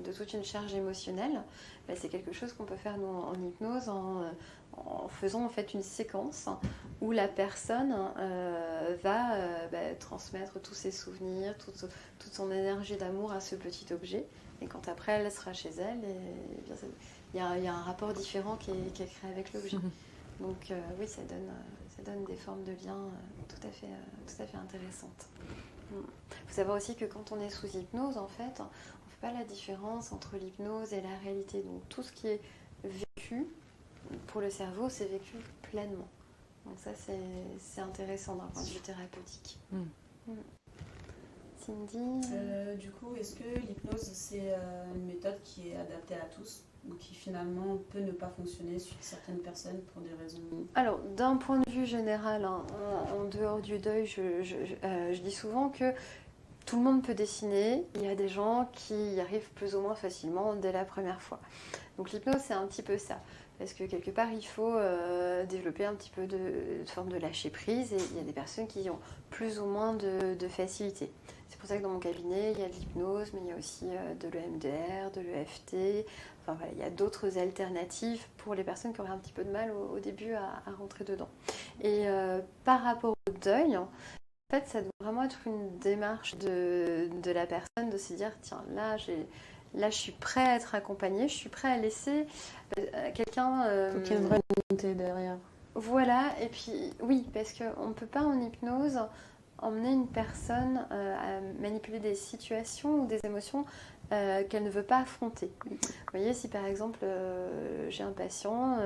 de toute une charge émotionnelle. C'est quelque chose qu'on peut faire nous, en hypnose en faisant en fait une séquence où la personne va transmettre tous ses souvenirs, toute son énergie d'amour à ce petit objet. Et quand après elle sera chez elle, il y a un rapport différent qui est créé avec l'objet. Donc oui, ça donne des formes de liens tout à fait intéressantes. Il faut savoir aussi que quand on est sous hypnose, en fait, on ne fait pas la différence entre l'hypnose et la réalité. Donc tout ce qui est vécu pour le cerveau, c'est vécu pleinement. Donc ça, c'est intéressant d'un point de vue thérapeutique. Cindy Du coup, est-ce que l'hypnose, c'est une méthode qui est adaptée à tous ou qui finalement peut ne pas fonctionner sur certaines personnes pour des raisons... Alors, d'un point de vue général, en dehors du deuil, je dis souvent que tout le monde peut dessiner. Il y a des gens qui y arrivent plus ou moins facilement dès la première fois. Donc l'hypnose, c'est un petit peu ça. Parce que quelque part, il faut développer un petit peu de forme de lâcher prise. Et il y a des personnes qui ont plus ou moins de facilité. C'est pour ça que dans mon cabinet, il y a de l'hypnose, mais il y a aussi de l'EMDR, de l'EFT. Enfin voilà, il y a d'autres alternatives pour les personnes qui auraient un petit peu de mal au début à rentrer dedans. Et par rapport au deuil, en fait, ça doit vraiment être une démarche de la personne de se dire, tiens, là, je suis prêt à être accompagnée, je suis prêt à laisser quelqu'un... Faut qu'il y ait une vraie volonté derrière. Voilà, et puis oui, parce qu'on ne peut pas en hypnose emmener une personne à manipuler des situations ou des émotions qu'elle ne veut pas affronter. Vous voyez, si par exemple j'ai un patient...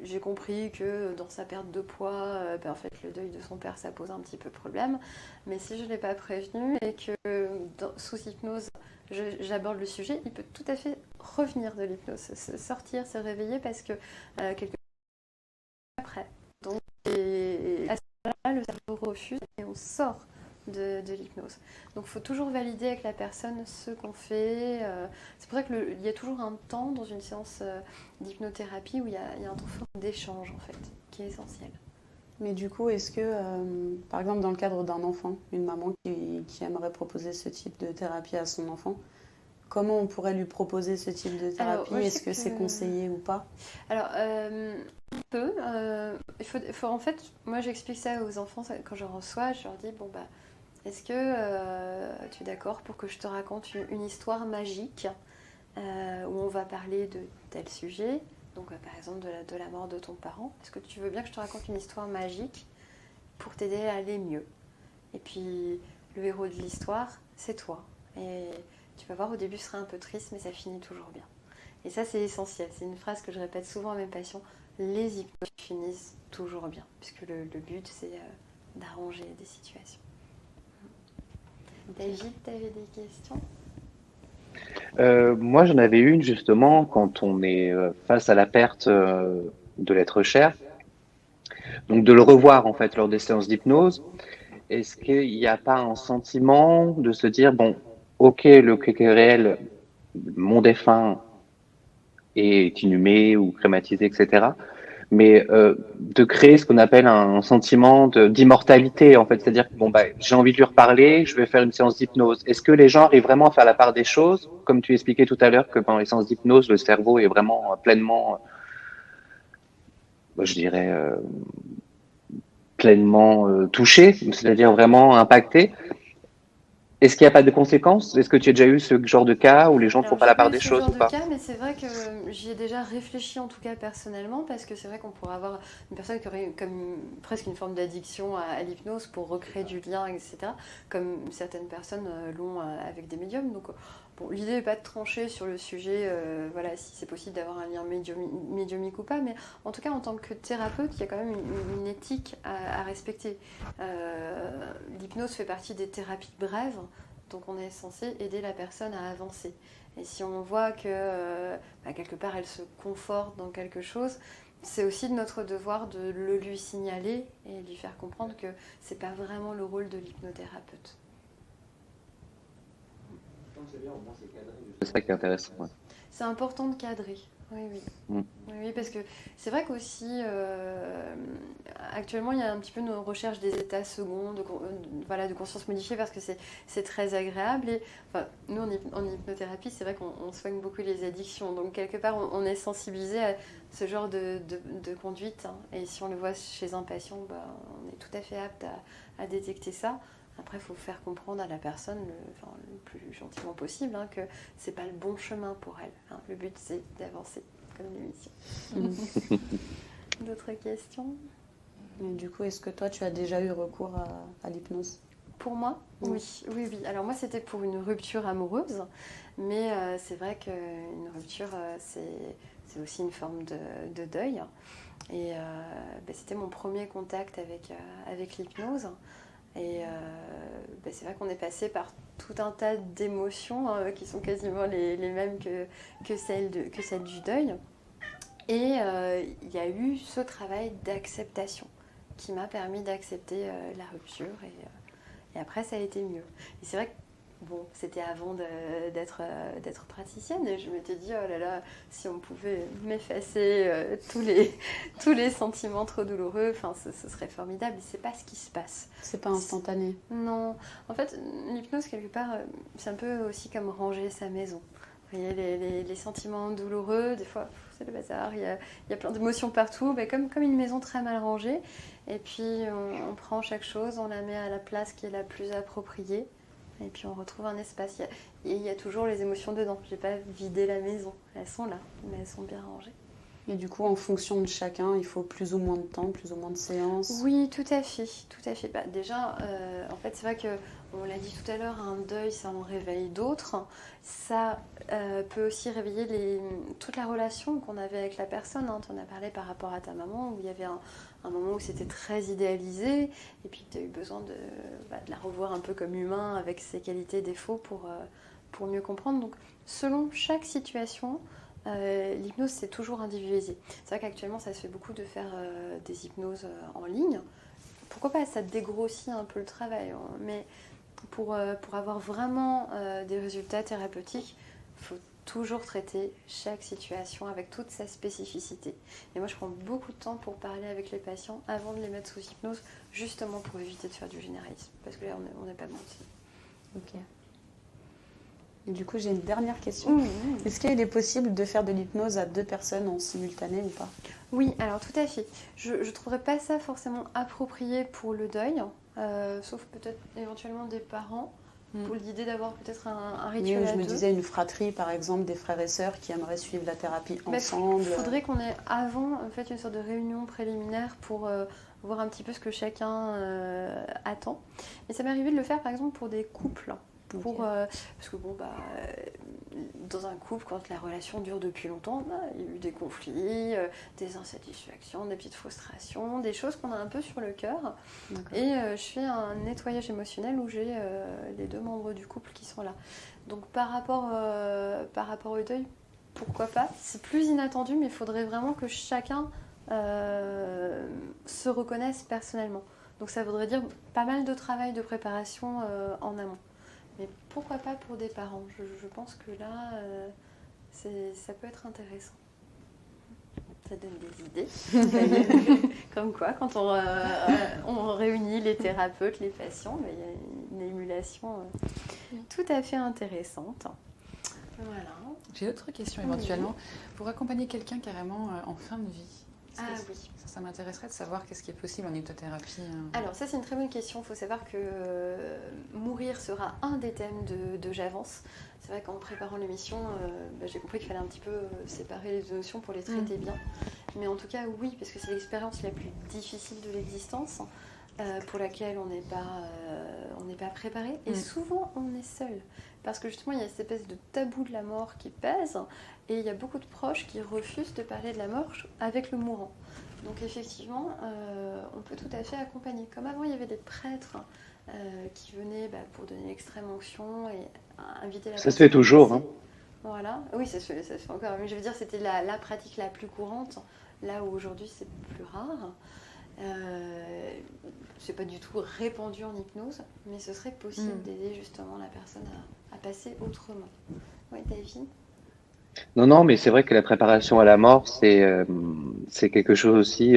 j'ai compris que dans sa perte de poids, en fait, le deuil de son père, ça pose un petit peu problème. Mais si je ne l'ai pas prévenu et que sous hypnose, j'aborde le sujet, il peut tout à fait revenir de l'hypnose, sortir, se réveiller parce que quelque chose après, refuse et on sort de l'hypnose. Donc il faut toujours valider avec la personne ce qu'on fait. C'est pour ça qu'il y a toujours un temps dans une séance d'hypnothérapie où il y a un temps fort d'échange en fait, qui est essentiel. Mais du coup, est-ce que, par exemple, dans le cadre d'un enfant, une maman qui aimerait proposer ce type de thérapie à son enfant, comment on pourrait lui proposer ce type de thérapie? Est-ce que c'est conseillé ou pas? Alors, un peu. Il faut, en fait, moi j'explique ça aux enfants quand je reçois, je leur dis, bon bah, est-ce que tu es d'accord pour que je te raconte une histoire magique où on va parler de tel sujet? Donc par exemple de la mort de ton parent. Est-ce que tu veux bien que je te raconte une histoire magique pour t'aider à aller mieux? Et puis le héros de l'histoire, c'est toi. Et tu vas voir, au début ce sera un peu triste, mais ça finit toujours bien. Et ça c'est essentiel. C'est une phrase que je répète souvent à mes patients. Les hypnoses finissent toujours bien, puisque le but c'est d'arranger des situations. David, tu avais des questions? Moi, j'en avais une justement quand on est face à la perte de l'être cher. Donc de le revoir en fait lors des séances d'hypnose. Est-ce qu'il n'y a pas un sentiment de se dire, bon, ok, le réel, mon défunt est inhumé ou crématisé, etc. Mais de créer ce qu'on appelle un sentiment d'immortalité, en fait. C'est-à-dire que bon, bah, j'ai envie de lui reparler, je vais faire une séance d'hypnose. Est-ce que les gens arrivent vraiment à faire la part des choses? Comme tu expliquais tout à l'heure que pendant les séances d'hypnose, le cerveau est vraiment pleinement, je dirais, pleinement touché, c'est-à-dire vraiment impacté. Est-ce qu'il n'y a pas de conséquences? Est-ce que tu as déjà eu ce genre de cas où les gens ne font pas la part des choses ou pas? Cas, mais c'est vrai que j'y ai déjà réfléchi en tout cas personnellement, parce que c'est vrai qu'on pourrait avoir une personne qui aurait comme presque une forme d'addiction à l'hypnose pour recréer du lien, etc. Comme certaines personnes l'ont avec des médiums. Donc bon, l'idée n'est pas de trancher sur le sujet, voilà, si c'est possible d'avoir un lien médiumique ou pas, mais en tout cas en tant que thérapeute, il y a quand même une éthique à respecter. L'hypnose fait partie des thérapies brèves. Donc on est censé aider la personne à avancer. Et si on voit que quelque part elle se conforte dans quelque chose, c'est aussi de notre devoir de le lui signaler et lui faire comprendre que c'est pas vraiment le rôle de l'hypnothérapeute. C'est ça qui est intéressant. Ouais. C'est important de cadrer. Oui, parce que c'est vrai qu'aussi, actuellement, il y a un petit peu une recherche des états seconds, de conscience modifiée, parce que c'est très agréable. Et enfin, nous, en hypnothérapie, c'est vrai qu'on soigne beaucoup les addictions. Donc, quelque part, on est sensibilisé à ce genre de conduite. Hein. Et si on le voit chez un patient, on est tout à fait apte à détecter ça. Après, il faut faire comprendre à la personne le plus gentiment possible que c'est pas le bon chemin pour elle. Hein. Le but, c'est d'avancer comme l'émission. D'autres questions? Et du coup, est-ce que toi, tu as déjà eu recours à l'hypnose? Pour moi, oui. Alors moi, c'était pour une rupture amoureuse, mais c'est vrai qu'une rupture, c'est aussi une forme de deuil. Et c'était mon premier contact avec l'hypnose. Et c'est vrai qu'on est passé par tout un tas d'émotions qui sont quasiment les mêmes que celles du deuil. Et il y a eu ce travail d'acceptation qui m'a permis d'accepter la rupture. Et après, ça a été mieux. Et c'est vrai que c'était avant d'être praticienne, et je m'étais dit, oh là là, si on pouvait m'effacer tous les sentiments trop douloureux, ce serait formidable. Et c'est pas ce qui se passe. C'est pas instantané. Non. En fait, l'hypnose, quelque part, c'est un peu aussi comme ranger sa maison. Vous voyez, les sentiments douloureux, des fois, c'est le bazar, il y a plein d'émotions partout, comme une maison très mal rangée. Et puis, on prend chaque chose, on la met à la place qui est la plus appropriée. Et puis on retrouve un espace. Il y a toujours les émotions dedans. Je n'ai pas vidé la maison. Elles sont là, mais elles sont bien rangées. Et du coup, en fonction de chacun, il faut plus ou moins de temps, plus ou moins de séances? Oui, tout à fait. Déjà, en fait, c'est vrai qu'on l'a dit tout à l'heure, un deuil, ça en réveille d'autres. Ça peut aussi réveiller toute la relation qu'on avait avec la personne. Hein. Tu en as parlé par rapport à ta maman, où il y avait un moment où c'était très idéalisé, et puis tu as eu besoin de la revoir un peu comme humain, avec ses qualités et défauts, pour mieux comprendre. Donc, selon chaque situation, l'hypnose, c'est toujours individualisé. C'est vrai qu'actuellement, ça se fait beaucoup de faire des hypnoses en ligne. pourquoi pas, ça dégrossit un peu le travail. Mais pour avoir vraiment des résultats thérapeutiques, il faut toujours traiter chaque situation avec toute sa spécificité. Et moi, je prends beaucoup de temps pour parler avec les patients avant de les mettre sous hypnose, justement pour éviter de faire du généralisme. Parce que là, on n'est pas menti. Ok. Et du coup, j'ai une dernière question. Est-ce qu'il est possible de faire de l'hypnose à 2 personnes en simultané ou pas? Oui, alors tout à fait. Je ne trouverais pas ça forcément approprié pour le deuil, sauf peut-être éventuellement des parents, pour l'idée d'avoir peut-être un rituel Oui, à je me deux. disais une fratrie, par exemple, des frères et sœurs qui aimeraient suivre la thérapie ensemble. Il faudrait qu'on ait avant fait une sorte de réunion préliminaire pour voir un petit peu ce que chacun attend. Et ça m'est arrivé de le faire par exemple pour des couples. Parce que dans un couple, quand la relation dure depuis longtemps, il y a eu des conflits, des insatisfactions, des petites frustrations, des choses qu'on a un peu sur le cœur. Et je fais un nettoyage émotionnel où j'ai les 2 membres du couple qui sont là. Donc par rapport au deuil, pourquoi pas? C'est plus inattendu, mais il faudrait vraiment que chacun se reconnaisse personnellement. Donc ça voudrait dire pas mal de travail de préparation en amont. Mais pourquoi pas pour des parents? Je pense que là, ça peut être intéressant. Ça donne des idées. Comme quoi, quand on réunit les thérapeutes, les patients, il y a une émulation tout à fait intéressante. Voilà. J'ai d'autres questions éventuellement. Pour accompagner quelqu'un carrément en fin de vie, oui. Ça m'intéresserait de savoir qu'est-ce qui est possible en hypnothérapie. Alors ça c'est une très bonne question. Il faut savoir que mourir sera un des thèmes de J'avance. C'est vrai qu'en préparant l'émission, j'ai compris qu'il fallait un petit peu séparer les deux notions pour les traiter bien. Mais en tout cas oui, parce que c'est l'expérience la plus difficile de l'existence, pour laquelle on n'est pas préparé. Et souvent on est seul. Parce que justement il y a cette espèce de tabou de la mort qui pèse. Et il y a beaucoup de proches qui refusent de parler de la mort avec le mourant. Donc effectivement, on peut tout à fait accompagner. Comme avant, il y avait des prêtres qui venaient pour donner l'extrême onction et inviter la personne. Ça se fait toujours. Hein. Voilà. Oui, ça se fait encore. Mais je veux dire, c'était la pratique la plus courante, là où aujourd'hui c'est plus rare. C'est pas du tout répandu en hypnose, mais ce serait possible d'aider justement la personne à passer autrement. Oui, David ? Non, mais c'est vrai que la préparation à la mort, c'est quelque chose aussi,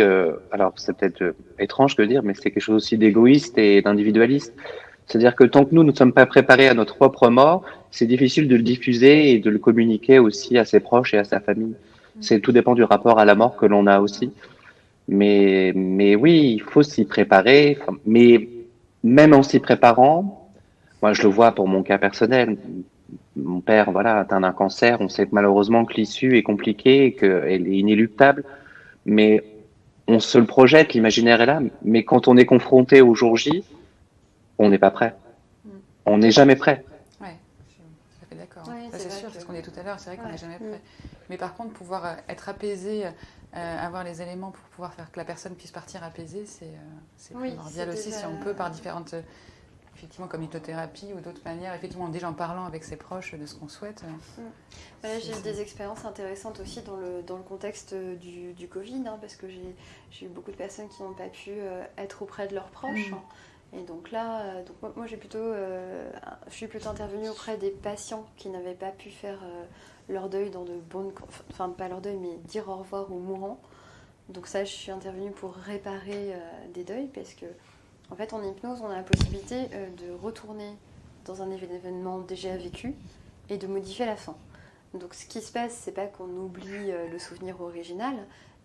alors c'est peut-être étrange de dire, mais c'est quelque chose aussi d'égoïste et d'individualiste. C'est-à-dire que tant que nous ne sommes pas préparés à notre propre mort, c'est difficile de le diffuser et de le communiquer aussi à ses proches et à sa famille. Tout dépend du rapport à la mort que l'on a aussi. Mais oui, il faut s'y préparer. Mais même en s'y préparant, moi je le vois pour mon cas personnel. Mon père, atteint d'un cancer. On sait que malheureusement que l'issue est compliquée, qu'elle est inéluctable. Mais on se le projette, l'imaginaire est là. Mais quand on est confronté au jour J, on n'est pas prêt. On n'est jamais prêt. Oui, je suis tout à fait d'accord. C'est sûr, c'est ce qu'on dit tout à l'heure, c'est vrai qu'on n'est jamais prêt. Mais par contre, pouvoir être apaisé, avoir les éléments pour pouvoir faire que la personne puisse partir apaisée, c'est primordial aussi, si on peut, par différentes... Effectivement, comme l'hypnothérapie ou d'autres manières, effectivement, déjà en parlant avec ses proches de ce qu'on souhaite. Voilà, j'ai eu des expériences intéressantes aussi dans le contexte du Covid, parce que j'ai eu beaucoup de personnes qui n'ont pas pu être auprès de leurs proches. Et donc là, moi je suis plutôt intervenue auprès des patients qui n'avaient pas pu faire leur deuil dans de bonnes... Enfin, pas leur deuil, mais dire au revoir aux mourants. Donc ça, je suis intervenue pour réparer des deuils, parce que en fait, en hypnose, on a la possibilité de retourner dans un événement déjà vécu et de modifier la fin. Donc, ce qui se passe, c'est pas qu'on oublie le souvenir original,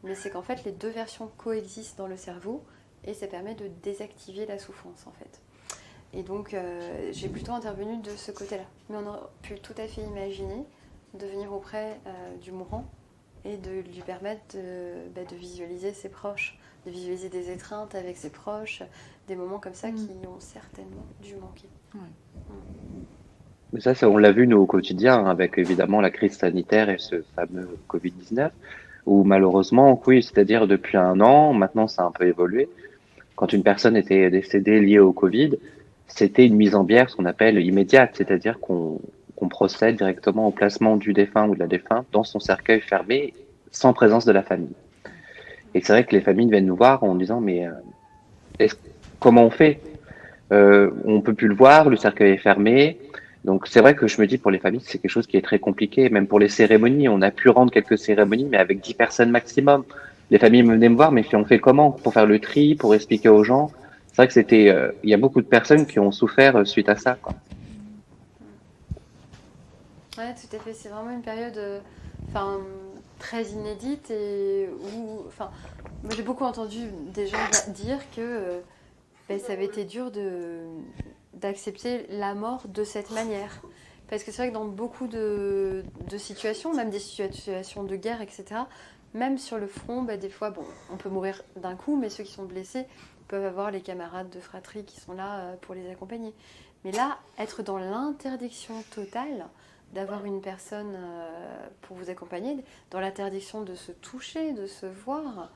mais c'est qu'en fait, les deux versions coexistent dans le cerveau et ça permet de désactiver la souffrance, en fait. Et donc, j'ai plutôt intervenu de ce côté-là. Mais on aurait pu tout à fait imaginer de venir auprès du mourant et de lui permettre de visualiser ses proches, de visualiser des étreintes avec ses proches, des moments comme ça qui ont certainement dû manquer. Mais ça, on l'a vu nous au quotidien, avec évidemment la crise sanitaire et ce fameux Covid-19, où malheureusement, oui, c'est-à-dire depuis 1 an, maintenant ça a un peu évolué, quand une personne était décédée liée au Covid, c'était une mise en bière, ce qu'on appelle immédiate, c'est-à-dire qu'on procède directement au placement du défunt ou de la défunte dans son cercueil fermé, sans présence de la famille. Et c'est vrai que les familles viennent nous voir en disant, mais comment on fait? On peut plus le voir, le cercueil est fermé. Donc c'est vrai que je me dis pour les familles, c'est quelque chose qui est très compliqué. Même pour les cérémonies, on a pu rendre quelques cérémonies, mais avec 10 personnes maximum. Les familles venaient me voir, mais on fait comment pour faire le tri, pour expliquer aux gens? C'est vrai que c'était, il y a beaucoup de personnes qui ont souffert suite à ça, quoi. Ouais, tout à fait. C'est vraiment une période très inédite et où, moi, j'ai beaucoup entendu des gens dire que ça avait été dur d'accepter la mort de cette manière. Parce que c'est vrai que dans beaucoup de situations, même des situations de guerre, etc., même sur le front, des fois, on peut mourir d'un coup, mais ceux qui sont blessés peuvent avoir les camarades de fratrie qui sont là pour les accompagner. Mais là, être dans l'interdiction totale d'avoir une personne pour vous accompagner, dans l'interdiction de se toucher, de se voir,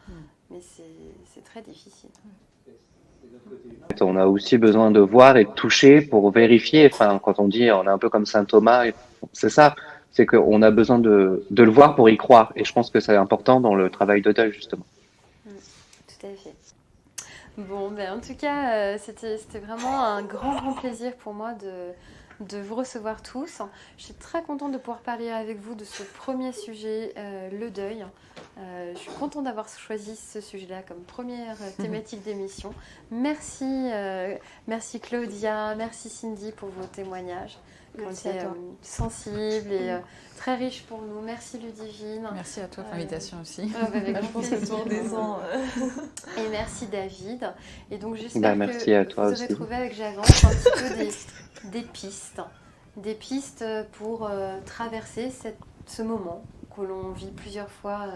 mais c'est très difficile. On a aussi besoin de voir et de toucher pour vérifier. Enfin, quand on dit on est un peu comme saint Thomas, c'est ça. C'est qu'on a besoin de le voir pour y croire. Et je pense que c'est important dans le travail de deuil, justement. Tout à fait. Bon, en tout cas, c'était vraiment un grand plaisir pour moi de vous recevoir tous. Je suis très contente de pouvoir parler avec vous de ce premier sujet, le deuil. Je suis contente d'avoir choisi ce sujet-là comme première thématique d'émission. Merci Claudia, merci Cindy pour vos témoignages. Merci à toi. Sensibles et très riches pour nous. Merci Ludivine. Merci à toi pour l'invitation aussi. Je pense que tour des ans. Et merci David. Et donc j'espère merci que à toi vous aussi. aurez trouvé avec J'avance un petit peu des pistes pour traverser ce moment que l'on vit plusieurs fois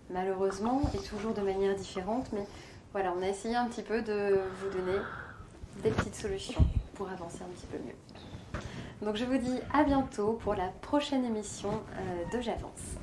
malheureusement et toujours de manière différente. Mais voilà, on a essayé un petit peu de vous donner des petites solutions pour avancer un petit peu mieux. Donc je vous dis à bientôt pour la prochaine émission de J'avance.